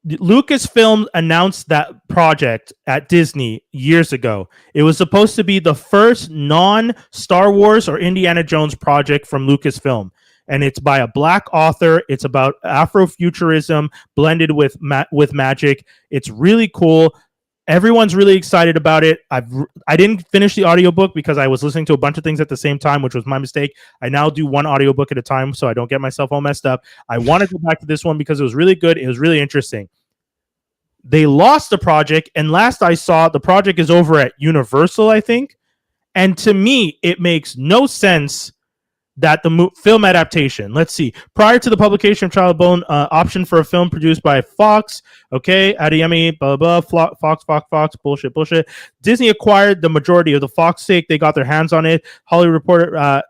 Lucasfilm announced that project at Disney years ago. It was supposed to be the first non-Star Wars or Indiana Jones project from Lucasfilm. And it's by a black author. It's about Afrofuturism blended with magic. It's really cool. Everyone's really excited about it. I didn't finish the audiobook because I was listening to a bunch of things at the same time, which was my mistake. I now do one audiobook at a time so I don't get myself all messed up. I want to go back to this one because it was really good. It was really interesting. They lost the project, and last I saw, the project is over at Universal, I think. And to me, it makes no sense that the film adaptation, let's see, prior to the publication of Child of Bone, option for a film produced by Fox, okay, Adeyemi, blah, blah, blah, Fox, bullshit. Disney acquired the majority of the Fox stake. They got their hands on it. Hollywood Reporter,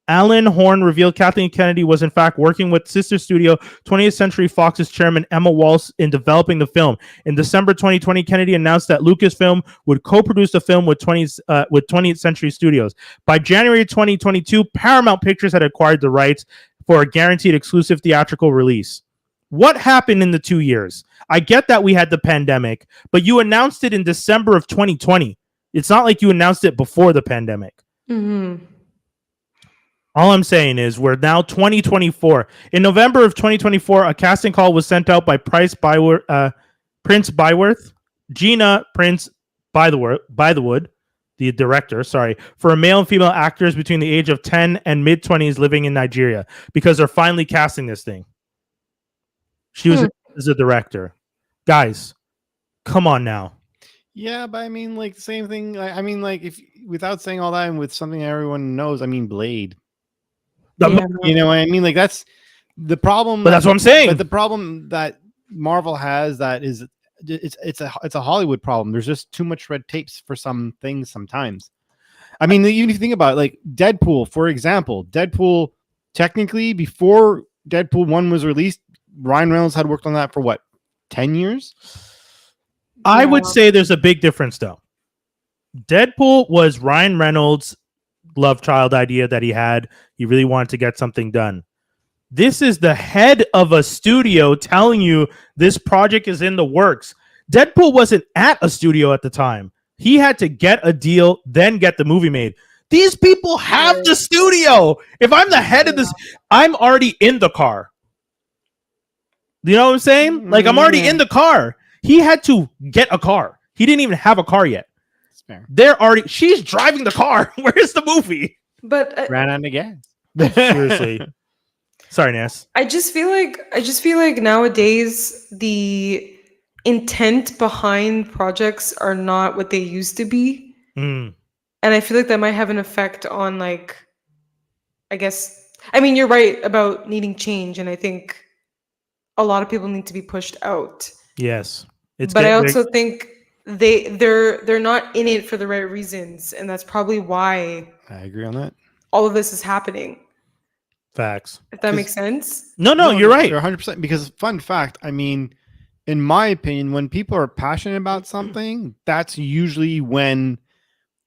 Alan Horn revealed Kathleen Kennedy was in fact working with sister studio 20th Century Fox's chairman Emma Walsh in developing the film. In December 2020, Kennedy announced that Lucasfilm would co-produce the film with 20th Century Studios. By January 2022, Paramount Pictures had acquired the rights for a guaranteed exclusive theatrical release. What happened in the 2 years? I get that we had the pandemic, but you announced it in December of 2020. It's not like you announced it before the pandemic. Mm-hmm. All I'm saying is we're now 2024. In November of 2024, a casting call was sent out by Prince Byworth, Gina Prince Bythewood, the director, for a male and female actors between the age of 10 and mid-20s living in Nigeria because they're finally casting this thing. She was as a director. Guys, come on now. Yeah, but I mean, like, the same thing. I mean, like, if without saying all that and with something everyone knows, I mean, Blade. You know what I mean? Like, that's the problem. But that's what I'm saying. But the problem that Marvel has that is it's a Hollywood problem. There's just too much red tapes for some things sometimes. I mean, even if you think about it, like Deadpool, for example, Deadpool, technically before Deadpool 1 was released, Ryan Reynolds had worked on that for what, 10 years? I would say there's a big difference though. Deadpool was Ryan Reynolds' love child idea that he had. He really wanted to get something done. This is the head of a studio telling you this project is in the works. Deadpool wasn't at a studio at the time. He had to get a deal, then get the movie made. These people have the studio. If I'm the head of this, I'm already in the car. You know what I'm saying? Like, I'm already in the car. He had to get a car. He didn't even have a car yet. She's driving the car. Where's the movie? But ran out of gas. Seriously. Sorry, Ness. I just feel like nowadays the intent behind projects are not what they used to be. And I feel like that might have an effect on, like, I guess, I mean, you're right about needing change, and I think a lot of people need to be pushed out. Yes. But I also think they're not in it for the right reasons, and that's probably why I agree on that. all of this is happening. Facts. If that makes sense. No, you're right. You're 100%. Because fun fact, I mean, in my opinion, when people are passionate about something, that's usually when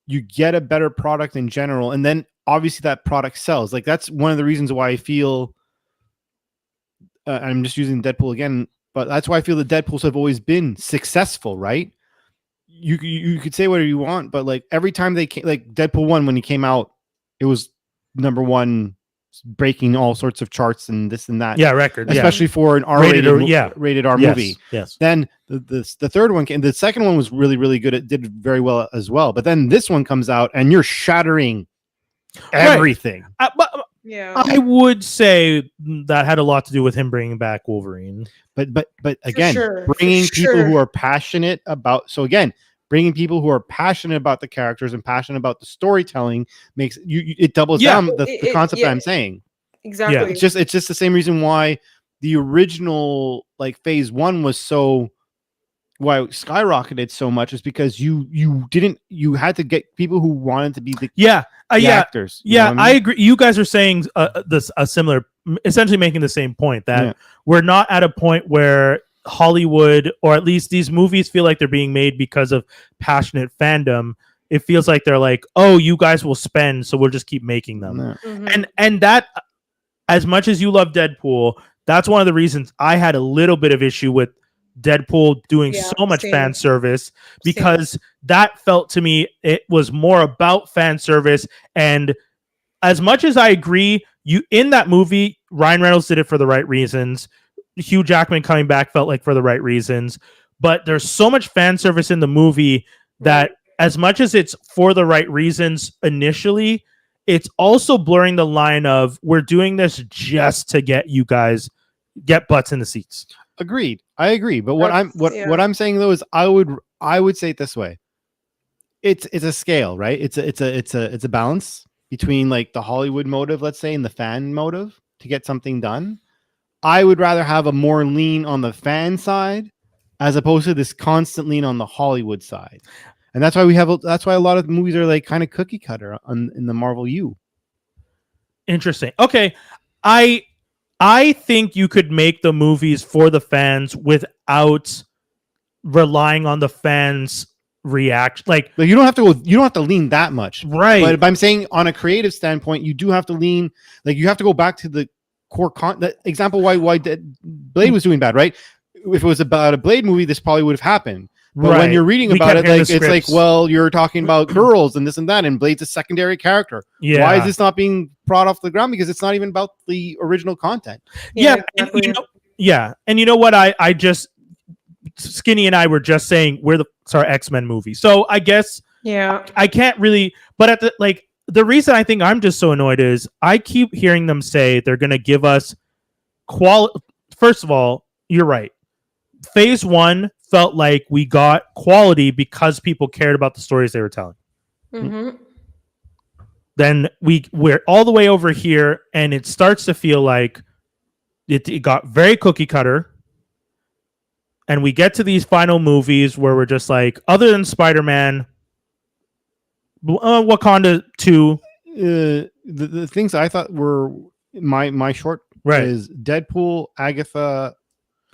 you get a better product in general, and then obviously that product sells. Like, that's one of the reasons why I feel I'm just using Deadpool again, but that's why I feel the Deadpools have always been successful, right? You could say whatever you want, but like every time they came, like Deadpool 1, when he came out, it was number one, breaking all sorts of charts and this and that. Yeah, record. Especially for an R-rated rated R movie. Yes. Then the third one came. The second one was really, really good. It did very well as well. But then this one comes out and you're shattering everything. Yeah, I would say that had a lot to do with him bringing back Wolverine. But again, bringing people who are passionate about. So again, bringing people who are passionate about the characters and passionate about the storytelling makes it doubles down the concept that I'm saying. Exactly. Yeah, it's just the same reason why the original, like, phase 1 was so, why it skyrocketed so much, is because you had to get people who wanted to be the actors. Yeah, I agree. You guys are saying a similar, essentially making the same point, that we're not at a point where Hollywood, or at least these movies, feel like they're being made because of passionate fandom. it feels like they're like, oh, you guys will spend, so we'll just keep making them. No. And that, as much as you love Deadpool, that's one of the reasons I had a little bit of issue with Deadpool doing so much fan service, because that felt to me it was more about fan service. And as much as I agree, you in that movie, Ryan Reynolds did it for the right reasons. Hugh Jackman coming back felt like for the right reasons. But there's so much fan service in the movie that as much as it's for the right reasons initially, it's also blurring the line of we're doing this just to get you guys get butts in the seats. Agreed. I agree. But what I'm saying though is I would say it this way. It's a scale, right? It's a balance between like the Hollywood motive, let's say, and the fan motive to get something done. I would rather have a more lean on the fan side as opposed to this constant lean on the Hollywood side. And that's why that's why a lot of movies are like kind of cookie cutter in the Marvel U. Interesting. Okay. I think you could make the movies for the fans without relying on the fans' reaction. Like you don't have to lean that much. Right. But I'm saying on a creative standpoint, you do have to lean, like you have to go back to the core the example why Blade was doing bad, right? If it was about a Blade movie, this probably would have happened. But when you're reading about it, like it's like, well, you're talking about girls and this and that, and Blade's a secondary character. Yeah. Why is this not being brought off the ground? Because it's not even about the original content. Yeah. And you know what? I just Skinny and I were just saying it's our X-Men movie. So I guess I can't really, but at the reason I think I'm just so annoyed is I keep hearing them say they're going to give us quality. First of all, you're right. Phase 1 felt like we got quality because people cared about the stories they were telling. Mm-hmm. Then we're all the way over here, and it starts to feel like it got very cookie cutter. And we get to these final movies where we're just like, other than Spider-Man, Wakanda 2. The things I thought were my short is Deadpool, Agatha,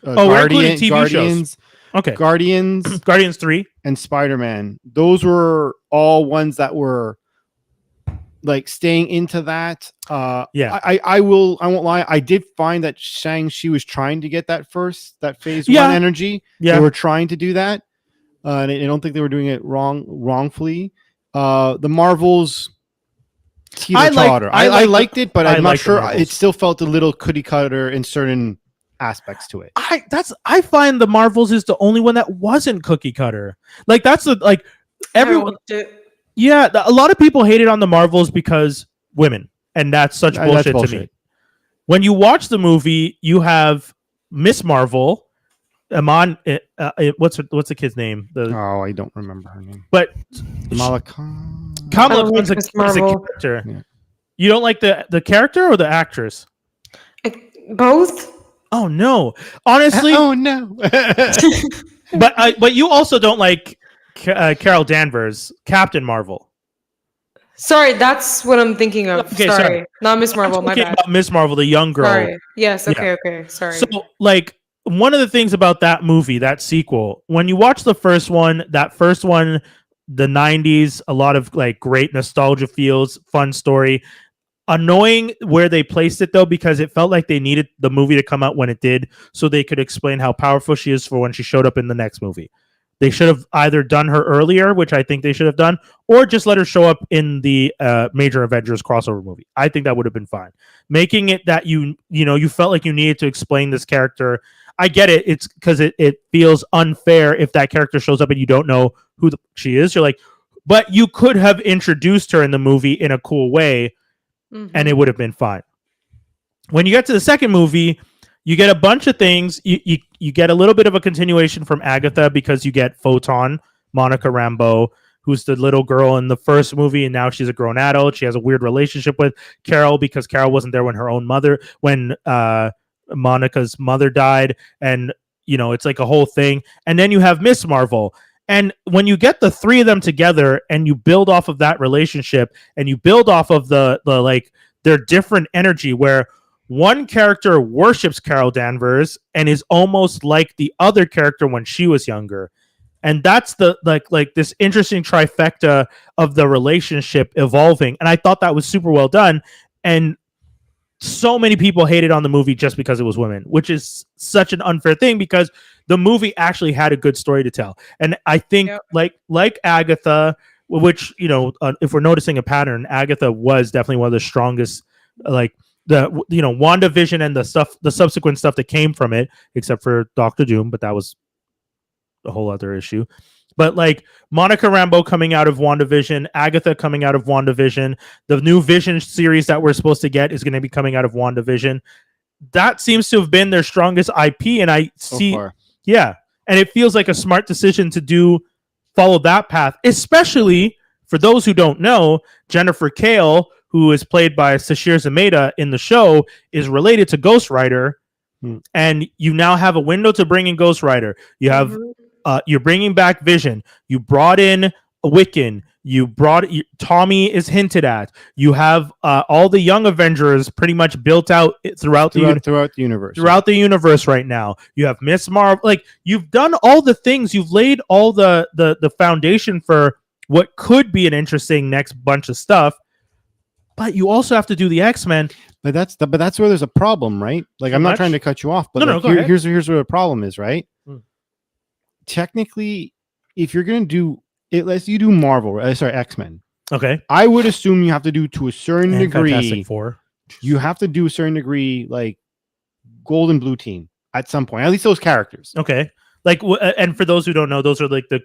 Guardians. Okay. Guardians 3 and Spider-Man. Those were all ones that were like staying into that. I won't lie. I did find that Shang-Chi was trying to get that phase 1 energy. Yeah. They were trying to do that. And I don't think they were doing it wrongfully. The Marvels teeter-totter. I liked it, but I'm not sure. It still felt a little cookie cutter in certain aspects to it. I find the Marvels is the only one that wasn't cookie cutter. Like that's everyone. A lot of people hated on the Marvels because women, and that's such bullshit to me. When you watch the movie, you have Miss Marvel, Amon. What's the kid's name? I don't remember her name. But Kamala Khan's a character. Yeah. You don't like the character or the actress? Both. Oh no! Honestly, oh no! but you also don't like Carol Danvers, Captain Marvel. Sorry, that's what I'm thinking of. Okay, sorry. Not Miss Marvel. My bad. About Miss Marvel, the young girl. Sorry. Yes. Okay. Sorry. So, one of the things about that movie, that sequel, when you watch the first one, the 90s, a lot of great nostalgia feels, fun story. Annoying where they placed it though, because it felt like they needed the movie to come out when it did so they could explain how powerful she is for when she showed up in the next movie. They should have either done her earlier, which I think they should have done, or just let her show up in the Major Avengers crossover movie. I think that would have been fine. Making it that you felt like you needed to explain this character. I get it. It's because it feels unfair if that character shows up and you don't know who she is. You're like, but you could have introduced her in the movie in a cool way. Mm-hmm. And it would have been fine. When you get to the second movie, you get a bunch of things. You get a little bit of a continuation from Agatha because you get Photon, Monica Rambeau, who's the little girl in the first movie, and now she's a grown adult. She has a weird relationship with Carol because Carol wasn't there when Monica's mother died, and it's like a whole thing. And then you have Miss Marvel. And when you get the three of them together and you build off of that relationship and you build off of the their different energy, where one character worships Carol Danvers and is almost like the other character when she was younger. And that's the like this interesting trifecta of the relationship evolving. And I thought that was super well done. And so many people hated on the movie just because it was women, which is such an unfair thing because the movie actually had a good story to tell. And I think like Agatha, which, if we're noticing a pattern, Agatha was definitely one of the strongest, like the, WandaVision and the subsequent stuff that came from it, except for Doctor Doom, but that was a whole other issue. But like Monica Rambeau coming out of WandaVision, Agatha coming out of WandaVision, the new Vision series that we're supposed to get is going to be coming out of WandaVision. That seems to have been their strongest IP, and I see, and it feels like a smart decision to follow that path, especially for those who don't know, Jennifer Kale, who is played by Sashir Zameda in the show, is related to Ghost Rider, and you now have a window to bring in Ghost Rider. You have you're bringing back Vision. You brought in Wiccan. Tommy is hinted at. You have all the young Avengers pretty much built out throughout the universe right now. You have Miss Marvel. Like, you've done all the things. You've laid all the foundation for what could be an interesting next bunch of stuff. But you also have to do the X-Men. But that's where there's a problem, right? Like, I'm not trying to cut you off, but here's where the problem is, right? Technically, if you're going to do it, let's you do Marvel, X-Men. Okay. I would assume you have to do to a certain degree. Fantastic Four. You have to do a certain degree, like Gold and Blue Team at some point. At least those characters. Okay. Like, and for those who don't know, those are like the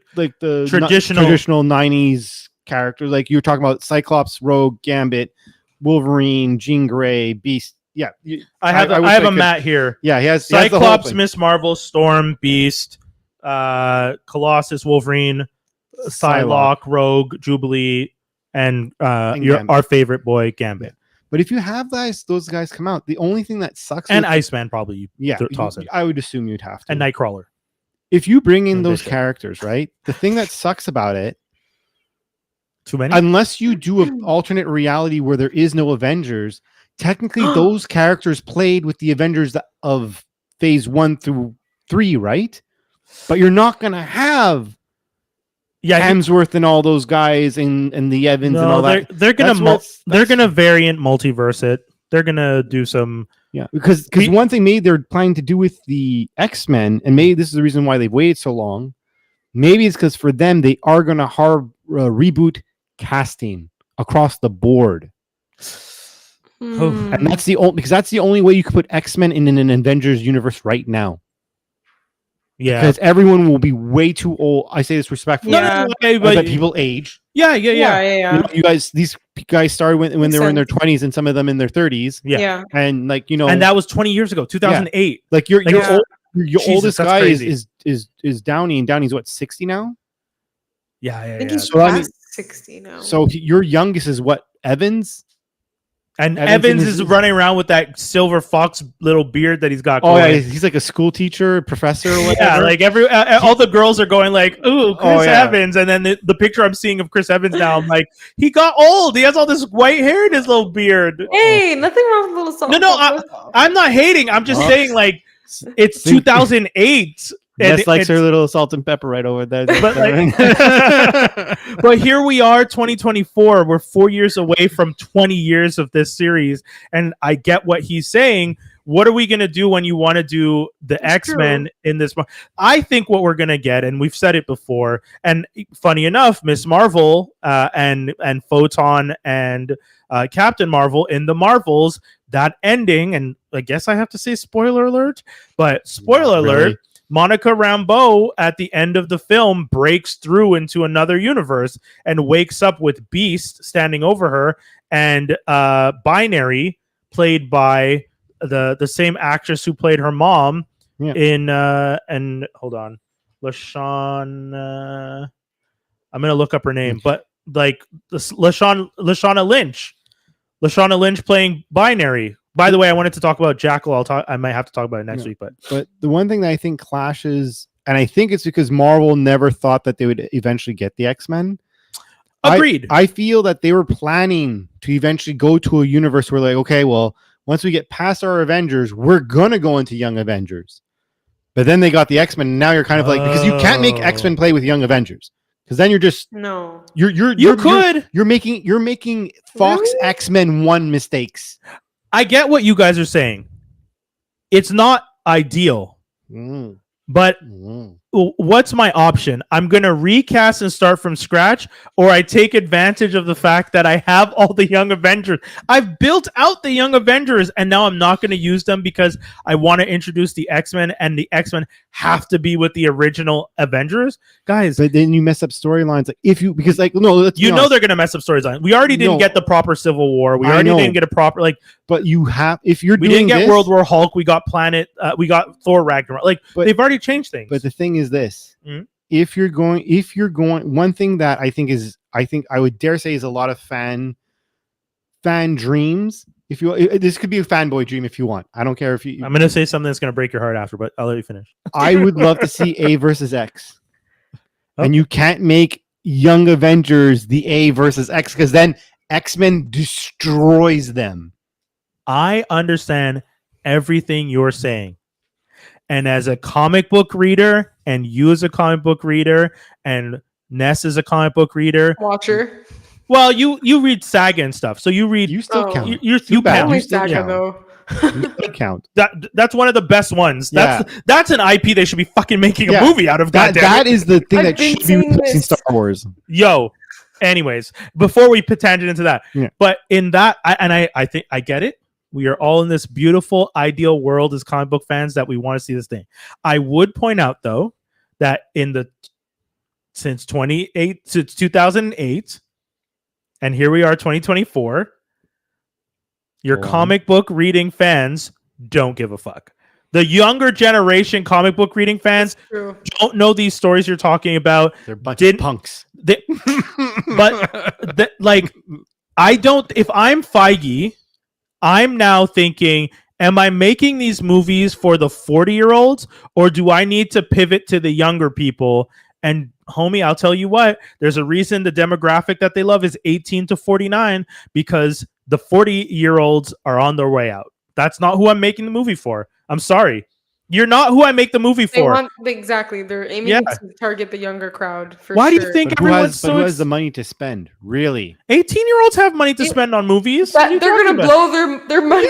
traditional 90s characters. Like you're talking about Cyclops, Rogue, Gambit, Wolverine, Jean Grey, Beast. Yeah. I have a mat here. Yeah, he has Cyclops, Miss Marvel, Storm, Beast, Colossus, Wolverine, Psylocke, Rogue, Jubilee, and our favorite boy Gambit. But if you have those guys come out, the only thing that sucks, and Iceman probably, toss it. I would assume you'd have to, and Nightcrawler. If you bring in those characters, right? The thing that sucks about it, too many. Unless you do an alternate reality where there is no Avengers, technically those characters played with the Avengers of Phase 1 through 3, right? But you're not gonna have Hemsworth and all those guys and the Evans and all that. They're gonna variant multiverse it. They're gonna do some because one thing maybe they're planning to do with the X-Men, and maybe this is the reason why they've waited so long. Maybe it's because for them they are gonna reboot casting across the board. And that's the only way you could put X-Men in an Avengers universe right now. Yeah, because everyone will be way too old. I say this respectfully. But people age. Yeah. You guys, these guys started when they were in their 20s, and some of them in their 30s. Yeah. And and that was 20 years ago, 2008. Yeah. Like your oldest guy is Downey, and Downey's what, 60 now? Yeah. I think he's past 60 now. So your youngest is what, Evans? And Evans is running around with that silver fox little beard that he's got going. Oh yeah, he's like a school teacher, professor, or whatever. Yeah, like all the girls are going like, "Ooh, Chris Evans," and then the picture I'm seeing of Chris Evans now, I'm like, he got old. He has all this white hair in his little beard. Hey, nothing wrong with little salt. No, I'm not hating. I'm just saying, like, it's 2008. Ness likes her little salt and pepper right over there. But here we are, 2024. We're 4 years away from 20 years of this series. And I get what he's saying. What are we going to do when you want to do the X-Men in this? I think what we're going to get, and we've said it before, and funny enough, Miss Marvel and Photon and Captain Marvel in the Marvels, that ending, and I guess I have to say spoiler alert, but spoiler alert, Monica Rambeau at the end of the film breaks through into another universe and wakes up with Beast standing over her, and Binary, played by the same actress who played her mom in and hold on, LaShawn. I'm gonna look up her name, but like Lashana Lynch playing Binary. By the way, I wanted to talk about Jackal. I might have to talk about it next week, but the one thing that I think clashes, and I think it's because Marvel never thought that they would eventually get the X-Men. Agreed. I feel that they were planning to eventually go to a universe where, like, okay, well, once we get past our Avengers, we're gonna go into Young Avengers. But then they got the X-Men, and now you're kind of like, because you can't make X-Men play with Young Avengers, because then you're just you're making Fox Really? X-Men 1 mistakes. I get what you guys are saying. It's not ideal, but what's my option? I'm going to recast and start from scratch, or I take advantage of the fact that I have all the Young Avengers. I've built out the Young Avengers, and now I'm not going to use them because I want to introduce the X-Men, and the X-Men have to be with the original Avengers. Guys, but then you mess up storylines. Like they're going to mess up storylines. We already didn't get the proper Civil War. We already didn't get a proper But you have, if you're we doing didn't get World War Hulk. We got we got Thor Ragnarok. They've already changed things. But the thing is this: Mhm. if you're going, one thing that I think I would dare say is a lot of fan dreams. If you, this could be a fanboy dream if you want. I don't care if you. I'm going to say something that's going to break your heart after, but I'll let you finish. I would love to see A versus X, Okay. and you can't make Young Avengers the A versus X because then X-Men destroys them. I understand everything you're saying. And as a comic book reader, and you as a comic book reader, and Ness is a comic book reader. Watcher. Well, you read Saga and stuff, so you read. You still count. You bad. Only You still Saga count. though. You still count. That's one of the best ones. That's an IP they should be fucking making a movie out of. That is the thing I've that been should be saying replacing this. Star Wars. Yo. Anyways, before we tangent into that, but in that, I think I get it. We are all in this beautiful, ideal world as comic book fans that we want to see this thing. I would point out though that since 2008, and here we are, 2024. Your comic book reading fans don't give a fuck. The younger generation comic book reading fans don't know these stories you're talking about. They're a bunch of punks. I don't. If I'm Feige, I'm now thinking, am I making these movies for the 40-year-olds, or do I need to pivot to the younger people? And homie, I'll tell you what, there's a reason the demographic that they love is 18 to 49, because the 40-year-olds are on their way out. That's not who I'm making the movie for. I'm sorry. You're not who I make the movie for. Exactly. They're aiming to target the younger crowd. Why do you think everyone's who has the money to spend? Really? 18-year-olds have money to spend on movies. They're going to blow their money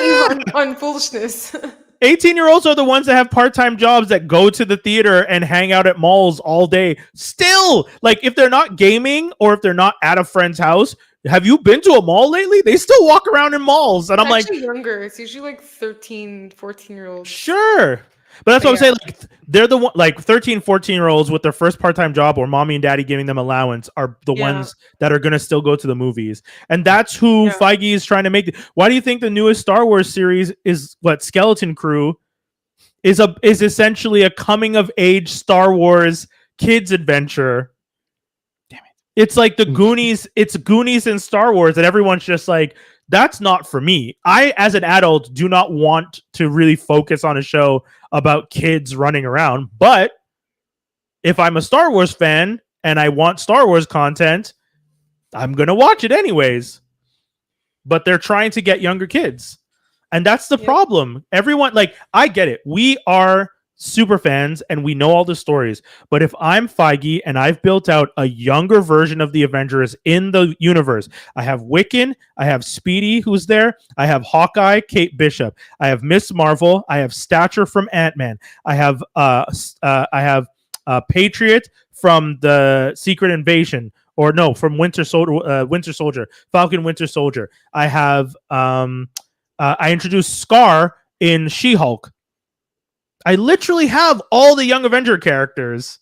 on foolishness. 18-year-olds are the ones that have part-time jobs that go to the theater and hang out at malls all day. Still, if they're not gaming or if they're not at a friend's house, have you been to a mall lately? They still walk around in malls. And I'm like, younger. It's usually 13, 14-year-olds. Sure. But that's what I'm saying. They're the one, 13, 14-year-olds with their first part-time job or mommy and daddy giving them allowance are the ones that are going to still go to the movies. And that's who Feige is trying to make. Why do you think the newest Star Wars series is Skeleton Crew is essentially a coming-of-age Star Wars kids adventure? Damn it. It's like the Goonies. It's Goonies and Star Wars, and everyone's just like, that's not for me. I, as an adult, do not want to really focus on a show about kids running around. But if I'm a Star Wars fan and I want Star Wars content, I'm going to watch it anyways. But they're trying to get younger kids. And that's the problem. Everyone, I get it. We are super fans and we know all the stories. But if I'm Feige and I've built out a younger version of the Avengers in the universe, I have Wiccan, I have Speedy who's there, I have Hawkeye, Kate Bishop, I have Miss Marvel, I have Stature from Ant-Man, I have Patriot from the Secret Invasion, from Winter Soldier, Falcon Winter Soldier. I have I introduced Scar in She-Hulk. I literally have all the Young Avenger characters.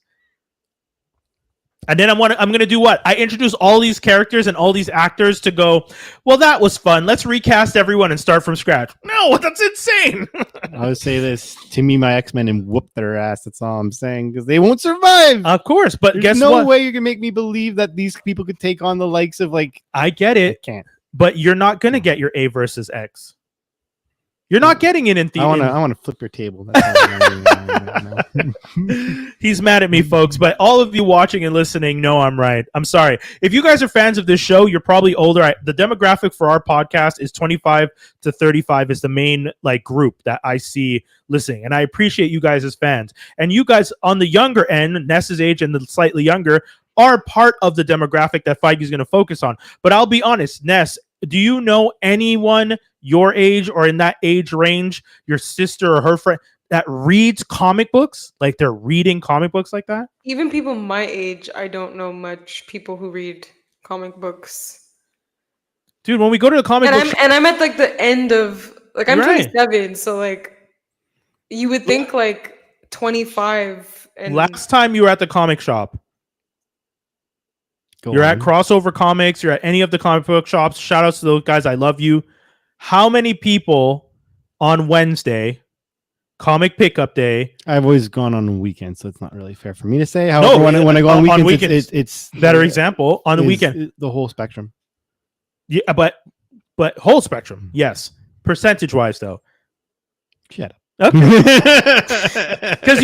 And then I'm going to do what? I introduce all these characters and all these actors to go, well, that was fun. Let's recast everyone and start from scratch. No, that's insane. I would say this to me, my X-Men, and whoop their ass. That's all I'm saying, because they won't survive. Of course, but There's guess no what? way you're going to make me believe that these people could take on the likes of I get it. Can't. But you're not going to get your A versus X. You're not getting it in theaters. I want to flip your table. That's He's mad at me, folks, but all of you watching and listening know I'm right. I'm sorry. If you guys are fans of this show, you're probably older. The demographic for our podcast is 25 to 35 is the main like group that I see listening, and I appreciate you guys as fans. And you guys on the younger end, Ness's age and the slightly younger, are part of the demographic that Feige is going to focus on. But I'll be honest, Ness, do you know anyone your age or in that age range, your sister or her friend, that reads comic books? Like they're reading comic books like that? Even people my age, I don't know much people who read comic books. Dude, when we go to the comic book and I'm at like the end of like I'm You're right. 27, so like you would think like 25 and last time you were at the comic shop, you're at Crossover Comics, you're at any of the comic book shops. Shout outs to those guys. I love you. How many people on Wednesday, comic pickup day? I've always gone on weekends, so it's not really fair for me to say. However, when I go on weekends, it's better example on the weekend. The whole spectrum. Yeah, but whole spectrum, yes. Percentage wise, though. Shut up. Okay. Because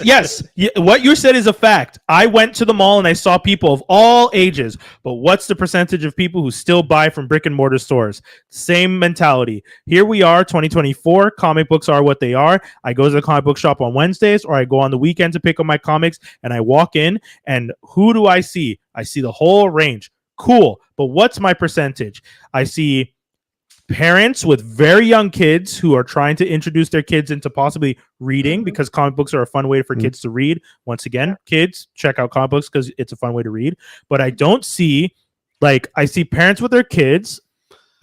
yes, what you said is a fact. I went to the mall and I saw people of all ages, but what's the percentage of people who still buy from brick and mortar stores? Same mentality. Here we are, 2024. Comic books are what they are. I go to the comic book shop on Wednesdays, or I go on the weekend to pick up my comics, and I walk in, and who do I see? I see the whole range. Cool. But what's my percentage? I see parents with very young kids who are trying to introduce their kids into possibly reading, because comic books are a fun way for kids to read. Once again, kids, check out comic books because it's a fun way to read. But I don't see, I see parents with their kids,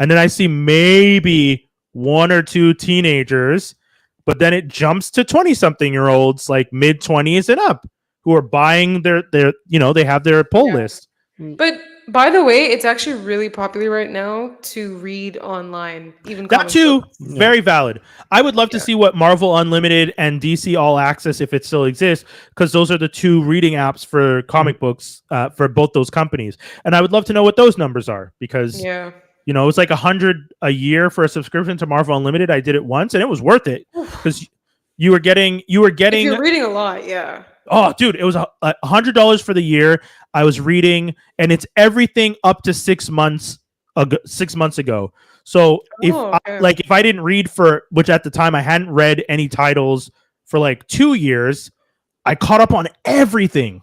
and then I see maybe one or two teenagers, but then it jumps to 20-something-year-olds, like mid-20s and up, who are buying their they have their pull list. But by the way, it's actually really popular right now to read online. Even that comic too, books. very valid. I would love to see what Marvel Unlimited and DC All Access, if it still exists, because those are the two reading apps for comic books for both those companies. And I would love to know what those numbers are, because it's like $100 a year for a subscription to Marvel Unlimited. I did it once, and it was worth it because you were getting. If you're reading a lot, yeah. Oh, dude, it was $100 for the year. I was reading, and it's everything up to 6 months ago. 6 months ago. So if I didn't read which at the time I hadn't read any titles for like 2 years, I caught up on everything.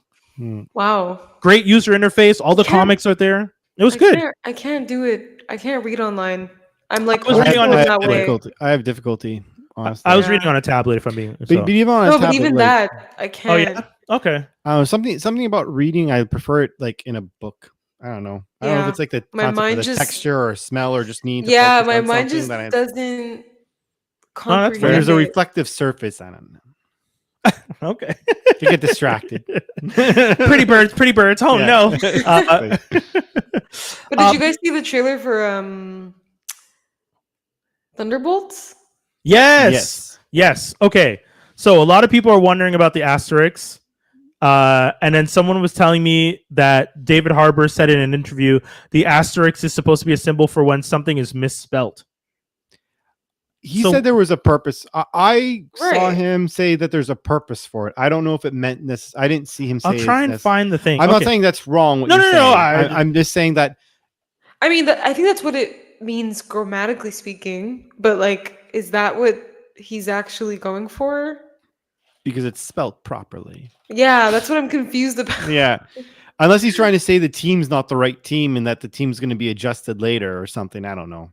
Wow. Great user interface. All the comics are there. It was good. I can't do it. I can't read online. I'm like, I have difficulty. Honestly. I was reading on a tablet, if I'm being. But even on a tablet, but even that, I can't. Oh yeah. Okay. Something about reading, I prefer it like in a book. I don't know. I don't know if it's like the concept of the texture or smell or just need. My mind just doesn't. That's fair. There's a reflective surface. I don't know. Okay. You get distracted. Pretty birds. Oh no. But did you guys see the trailer for Thunderbolts? Yes. Okay. So a lot of people are wondering about the asterisks. And then someone was telling me that David Harbour said in an interview, the asterisk is supposed to be a symbol for when something is misspelt. He said there was a purpose. I saw him say that there's a purpose for it. I don't know if it meant this. I didn't see him say. I'll try and find the thing. I'm not saying that's wrong. No. I'm just saying that. I mean, I think that's what it means grammatically speaking. But is that what he's actually going for? Because it's spelled properly. Yeah, that's what I'm confused about. Yeah. Unless he's trying to say the team's not the right team and that the team's going to be adjusted later or something. I don't know.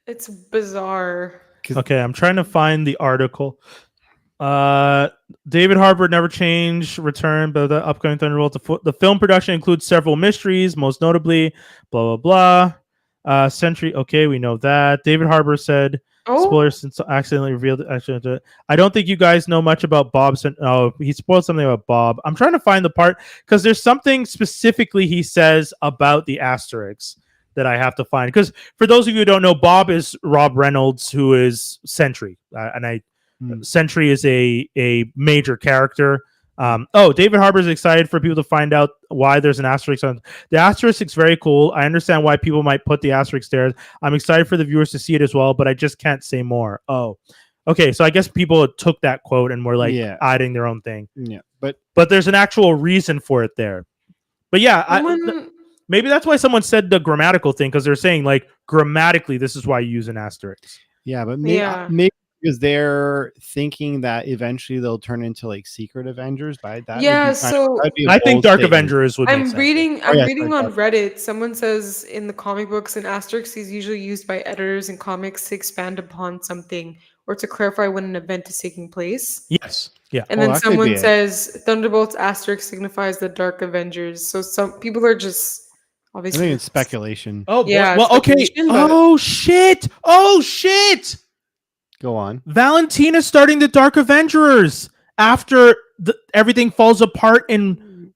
It's bizarre. Okay, I'm trying to find the article. David Harbour never changed, returned, but the upcoming Thunderbolt. The film production includes several mysteries, most notably, blah, blah, blah. Sentry, okay, we know that. David Harbour said, spoilers since accidentally revealed it. I don't think you guys know much about Bob. Oh, he spoiled something about Bob. I'm trying to find the part because there's something specifically he says about the asterisks that I have to find. Because for those of you who don't know, Bob is Rob Reynolds, who is Sentry. Sentry is a major character David Harbour's excited for people to find out why there's an asterisk on the asterisk. Is very cool. I understand why people might put the asterisk there. I'm excited for the viewers to see it as well, but I just can't say more. Oh, okay. So I guess people took that quote and were like adding their own thing. Yeah, but there's an actual reason for it there. But yeah, maybe that's why someone said the grammatical thing, because they're saying like grammatically this is why you use an asterisk. Yeah, but maybe because they're thinking that eventually they'll turn into like Secret Avengers. By that, I think Dark Avengers would. I'm reading on Reddit. Someone says in the comic books, an asterisk is usually used by editors in comics to expand upon something or to clarify when an event is taking place. Yes. Yeah. And then someone says Thunderbolts asterisk signifies the Dark Avengers. So some people are just obviously. I think it's speculation. Oh yeah. Well, okay. Oh shit. Go on. Valentina's starting the Dark Avengers after everything falls apart in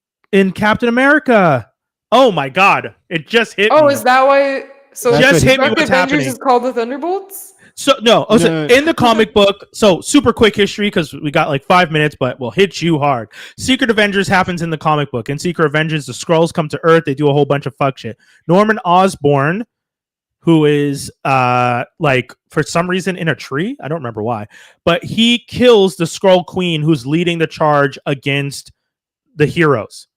Captain America. Oh my god! It just hit me. Oh, is that why? So just hit me. Dark What's Avengers happening? is called the Thunderbolts. So in the comic book, so super quick history because we got like 5 minutes, but we'll hit you hard. Secret Avengers happens in the comic book. In Secret Avengers, the Skrulls come to Earth. They do a whole bunch of fuck shit. Norman Osborn, who is like for some reason in a tree, I don't remember why, but he kills the Skrull Queen who's leading the charge against the heroes.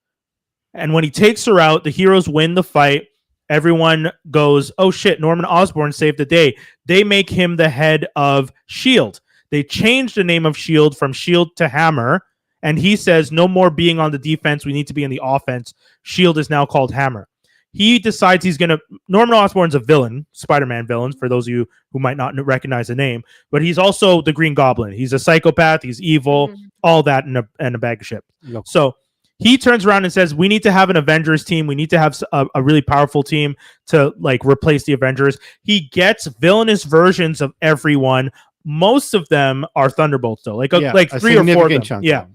And when he takes her out, the heroes win the fight. Everyone goes, oh shit, Norman Osborn saved the day. They make him the head of S.H.I.E.L.D. They change the name of S.H.I.E.L.D. from S.H.I.E.L.D. to Hammer. And he says, no more being on the defense. We need to be in the offense. S.H.I.E.L.D. is now called Hammer. He decides he's going to... Norman Osborn's a villain, Spider-Man villain, for those of you who might not recognize the name. But he's also the Green Goblin. He's a psychopath. He's evil. All that in a bag of shit. Yep. So he turns around and says, we need to have an Avengers team. We need to have a really powerful team to like replace the Avengers. He gets villainous versions of everyone. Most of them are Thunderbolts, though. Like 3 or 4 of them. Yeah.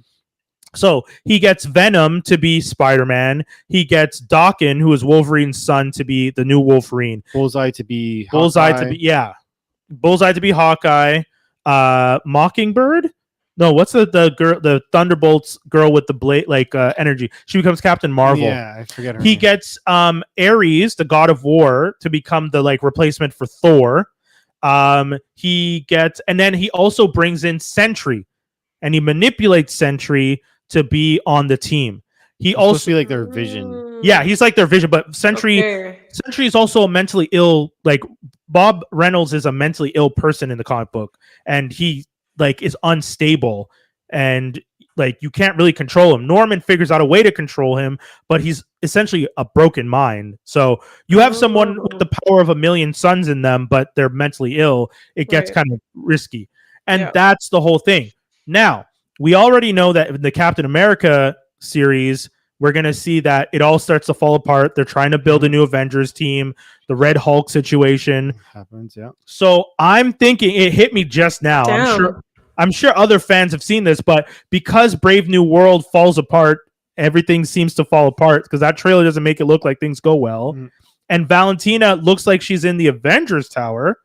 So he gets Venom to be Spider-Man. He gets Daken, who is Wolverine's son, to be the new Wolverine. Bullseye to be Hawkeye. Mockingbird? No, what's the girl, the Thunderbolts girl with the blade energy? She becomes Captain Marvel. Yeah, I forget her name. He gets Ares, the god of war, to become the like replacement for Thor. He gets, and then he also brings in Sentry, and he manipulates Sentry to be on the team. He also supposed to be like their Vision. Yeah, he's like their Vision, but Sentry is also a mentally ill. Like Bob Reynolds is a mentally ill person in the comic book, and he like is unstable, and like you can't really control him. Norman figures out a way to control him, but he's essentially a broken mind. So you have someone with the power of a million suns in them, but they're mentally ill. It gets kind of risky, and that's the whole thing. Now, we already know that in the Captain America series, we're going to see that it all starts to fall apart. They're trying to build a new Avengers team. The Red Hulk situation happens, yeah. So I'm thinking, it hit me just now. I'm sure other fans have seen this, but because Brave New World falls apart, everything seems to fall apart because that trailer doesn't make it look like things go well. And Valentina looks like she's in the Avengers Tower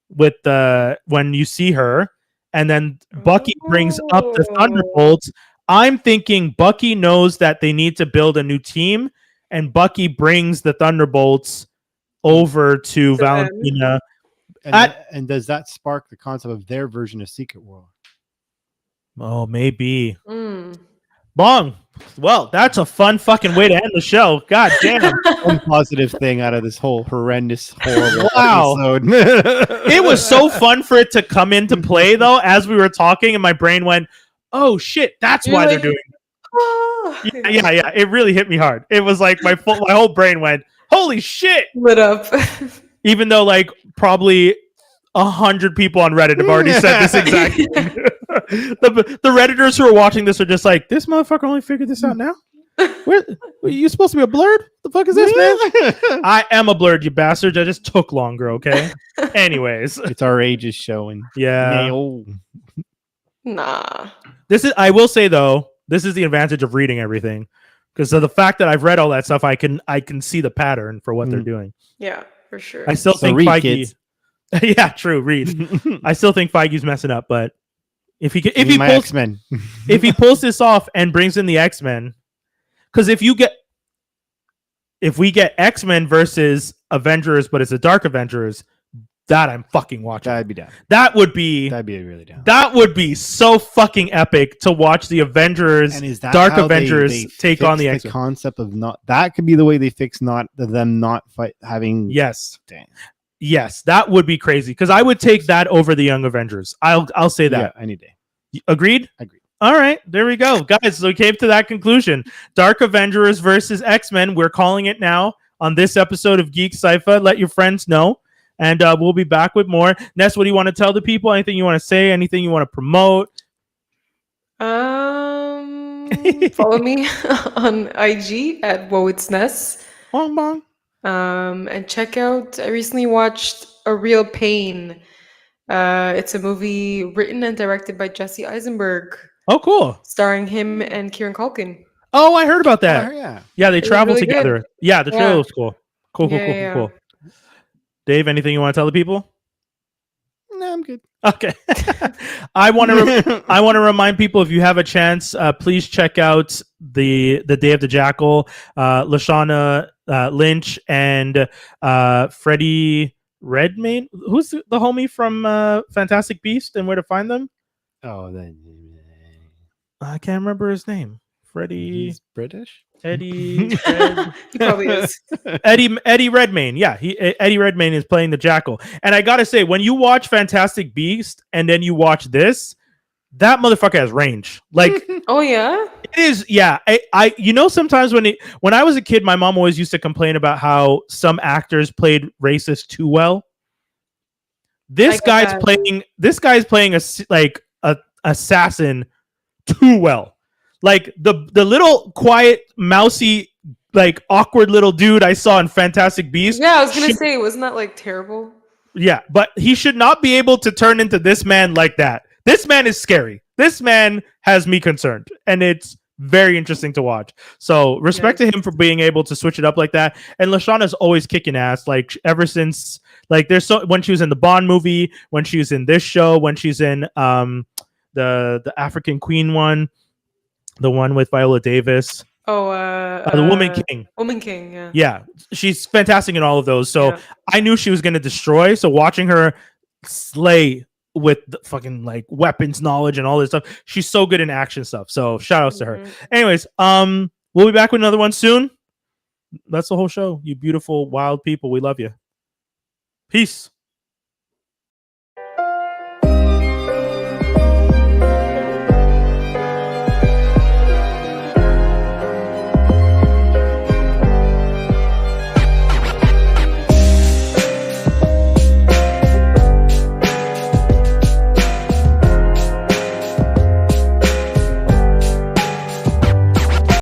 with when you see her. And then Bucky brings up the Thunderbolts. I'm thinking Bucky knows that they need to build a new team, and Bucky brings the Thunderbolts over to Valentina. And does that spark the concept of their version of Secret World? Oh, maybe. Bong. Well, that's a fun fucking way to end the show. God damn. One positive thing out of this whole horrendous, horrible episode. It was so fun for it to come into play, though, as we were talking, and my brain went, oh, shit, that's why they're doing it. Yeah. It really hit me hard. It was like my whole brain went, holy shit. Lit up. Even though, like, probably 100 people on Reddit have already said this exact thing. The Redditors who are watching this are just like, this motherfucker only figured this out now? Where you supposed to be a blurred? The fuck is this, man? I am a blurred, you bastards. I just took longer, okay? Anyways. It's our ages showing. Yeah. Nah. I will say, though, this is the advantage of reading everything. Because of the fact that I've read all that stuff, I can see the pattern for what they're doing. Yeah, for sure. I still think Feige... Yeah, true, read. I still think Feige's messing up, but If he my pulls X-Men. if he pulls this off and brings in the X-Men, because if we get X-Men versus Avengers, but it's a Dark Avengers, that I'm fucking watching. That'd be down. That'd be really down. That would be so fucking epic to watch the Avengers, And is that Dark how Avengers they take fix on the the X-Men. concept of not that could be the way they fix them not fight having Yes. Damn. Yes, that would be crazy because I would take that over the Young Avengers. I'll say that. Yeah, any day. Agreed? Agreed. All right, there we go. Guys, so we came to that conclusion. Dark Avengers versus X-Men. We're calling it now on this episode of GeekCypha. Let your friends know. And we'll be back with more. Ness, what do you want to tell the people? Anything you want to say? Anything you want to promote? Follow me on IG at Whoa It's Ness. Bong bong. And check out, I recently watched A Real Pain. It's a movie written and directed by Jesse Eisenberg, Oh, cool. starring him and Kieran Culkin. Oh, I heard about that. Yeah. Yeah, they was travel really together. good. Yeah, the trailer Yeah. was cool. Cool. Yeah. Cool. Dave, anything you want to tell the people? No, I'm good. Okay. I want to remind people, if you have a chance, please check out the Day of the Jackal, Lashana Lynch and Freddie Redmayne. Who's the homie from Fantastic Beast and Where to Find Them? Oh, then I can't remember his name. Freddie, he's British. Eddie, He probably is. Eddie Redmayne. Yeah, Eddie Redmayne is playing the Jackal. And I gotta say, when you watch Fantastic Beast and then you watch this, that motherfucker has range. Like, Oh yeah? it is. Yeah, I sometimes when I was a kid, my mom always used to complain about how some actors played racist too well. This guy's playing a assassin too well. Like the little quiet, mousy, like awkward little dude I saw in Fantastic Beasts. Yeah, I was gonna say, wasn't that like terrible? Yeah, but he should not be able to turn into this man like that. This man is scary. This man has me concerned, and it's very interesting to watch. So respect to him for being able to switch it up like that. And Lashana's always kicking ass. Like ever since, like when she was in the Bond movie, when she was in this show, when she's in the African Queen one. The one with Viola Davis. Oh, the Woman King. Woman King, yeah. Yeah, she's fantastic in all of those. So Yeah. I knew she was going to destroy. So watching her slay with the fucking like weapons knowledge and all this stuff, she's so good in action stuff. So shout outs to her. Anyways, we'll be back with another one soon. That's the whole show. You beautiful, wild people. We love you. Peace.